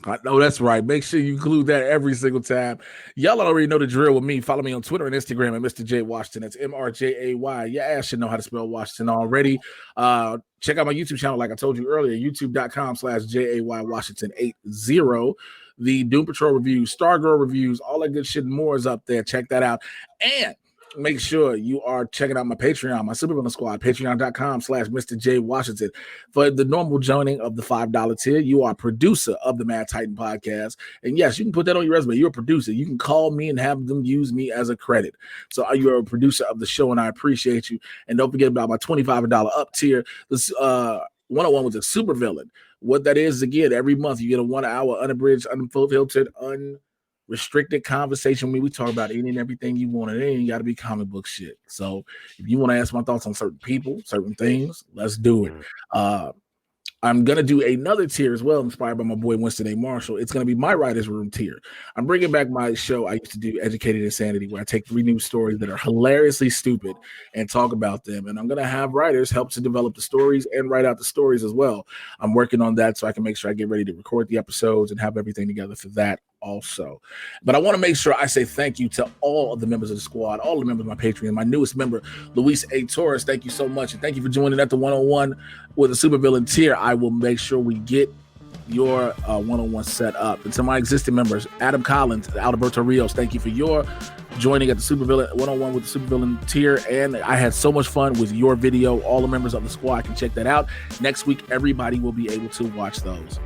I know that's right. Make sure you include that every single time. Y'all already know the drill with me. Follow me on Twitter and Instagram at Mr. J Washington. That's MRJAY. Your ass should know how to spell Washington already. Check out my YouTube channel, like I told you earlier, youtube.com/JAY Washington 80. The Doom Patrol reviews, Stargirl reviews, all that good shit and more is up there. Check that out. And make sure you are checking out my Patreon, my Supervillain Squad, patreon.com/Mr. J Washington. For the normal joining of the $5 tier, you are producer of the Mad Titan Podcast. And yes, you can put that on your resume. You're a producer. You can call me and have them use me as a credit. So you're a producer of the show, and I appreciate you. And don't forget about my $25 up tier. This 101 was a Supervillain. What that is, again, every month you get a 1 hour unabridged, unfiltered, restricted conversation where we talk about any and everything you want. It ain't got to be comic book shit. So if you want to ask my thoughts on certain people, certain things, let's do it. I'm going to do another tier as well, inspired by my boy Winston A. Marshall. It's going to be my writer's room tier. I'm bringing back my show I used to do, Educated Insanity, where I take 3 news stories that are hilariously stupid and talk about them. And I'm going to have writers help to develop the stories and write out the stories as well. I'm working on that so I can make sure I get ready to record the episodes and have everything together for that also. But I want to make sure I say thank you to all of the members of the squad, all the members of my Patreon, my newest member, Luis A. Torres. Thank you so much. And thank you for joining at the 101 with a Supervillain tier. I will make sure we get your 101 set up. And to my existing members, Adam Collins, Alberto Rios, thank you for your joining at the Supervillain 101 with the Supervillain tier. And I had so much fun with your video. All the members of the squad can check that out. Next week, everybody will be able to watch those.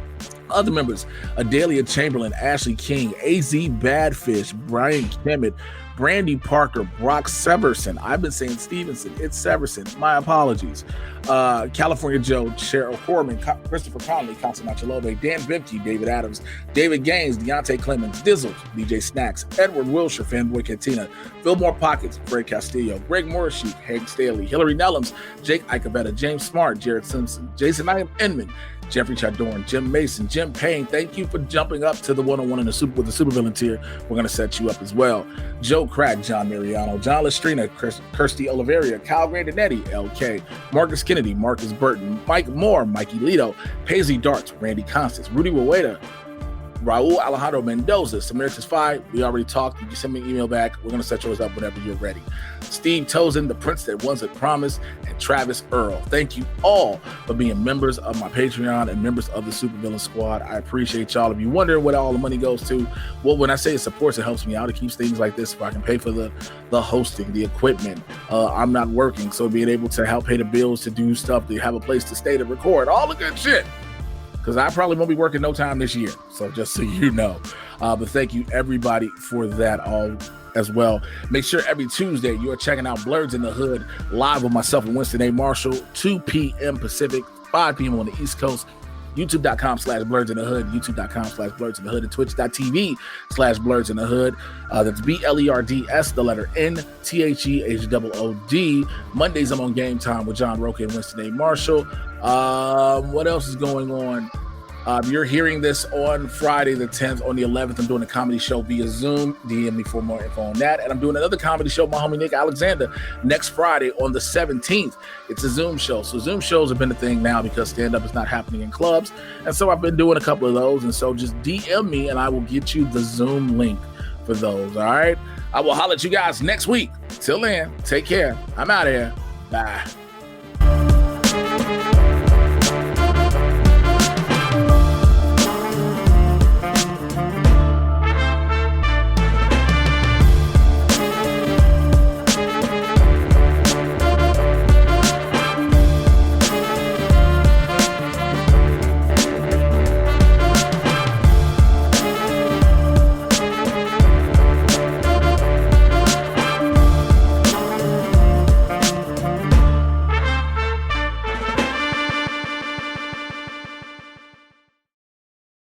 Other members, Adelia Chamberlain, Ashley King, AZ Badfish, Brian Kemet, Brandy Parker, Brock Severson. I've been saying Stevenson. It's Severson. My apologies. California Joe, Cheryl Horman, Christopher Conley, Constance Machalove, Dan Bimke, David Adams, David Gaines, Deontay Clemens, Dizzles, DJ Snacks, Edward Wilshire, Fanboy Cantina, Fillmore Pockets, Fred Castillo, Greg Morrissey, Hank Staley, Hillary Nellums, Jake Icabetta, James Smart, Jared Simpson, Jason Inman, Jeffrey Chadorn, Jim Mason, Jim Payne. Thank you for jumping up to the 101 with the Supervillain tier. We're going to set you up as well. Joe Crack, John Mariano, John Lestrina, Kirsty Oliveria, Kyle Grandinetti, LK, Marcus Kennedy, Marcus Burton, Mike Moore, Mikey Lito, Paisley Darts, Randy Constance, Rudy Waweda, Raul Alejandro Mendoza, Samaritan's 5. We already talked. You can send me an email back. We're going to set yours up whenever you're ready. Steve Tozen, the Prince That Wasn't Promised, and Travis Earl. Thank you all for being members of my Patreon and members of the Supervillain Squad. I appreciate y'all. If you wonder what all the money goes to, well, when I say it supports, it helps me out. It keeps things like this. If I can pay for the hosting, the equipment, I'm not working. So being able to help pay the bills, to do stuff, to have a place to stay, to record, all the good shit. Because I probably won't be working no time this year. So just so you know. But thank you, everybody, for that all as well. Make sure every Tuesday you are checking out Blurs in the Hood live with myself and Winston A. Marshall, 2 p.m. Pacific, 5 p.m. on the East Coast. YouTube.com/Blurs in the Hood, YouTube.com/Blurs in the Hood, and Twitch.tv/Blurs in the Hood. That's BLERDS, the letter NTHEHOOD. Mondays I'm on Game Time with John Roca and Winston A. Marshall. What else is going on? You're hearing this on Friday the 10th. On the 11th, I'm doing a comedy show via Zoom. DM me for more info on that. And I'm doing another comedy show with my homie Nick Alexander next Friday on the 17th. It's a Zoom show. So Zoom shows have been a thing now because stand-up is not happening in clubs. And so I've been doing a couple of those. And so just DM me and I will get you the Zoom link for those. All right? I will holler at you guys next week. Till then, take care. I'm out of here. Bye.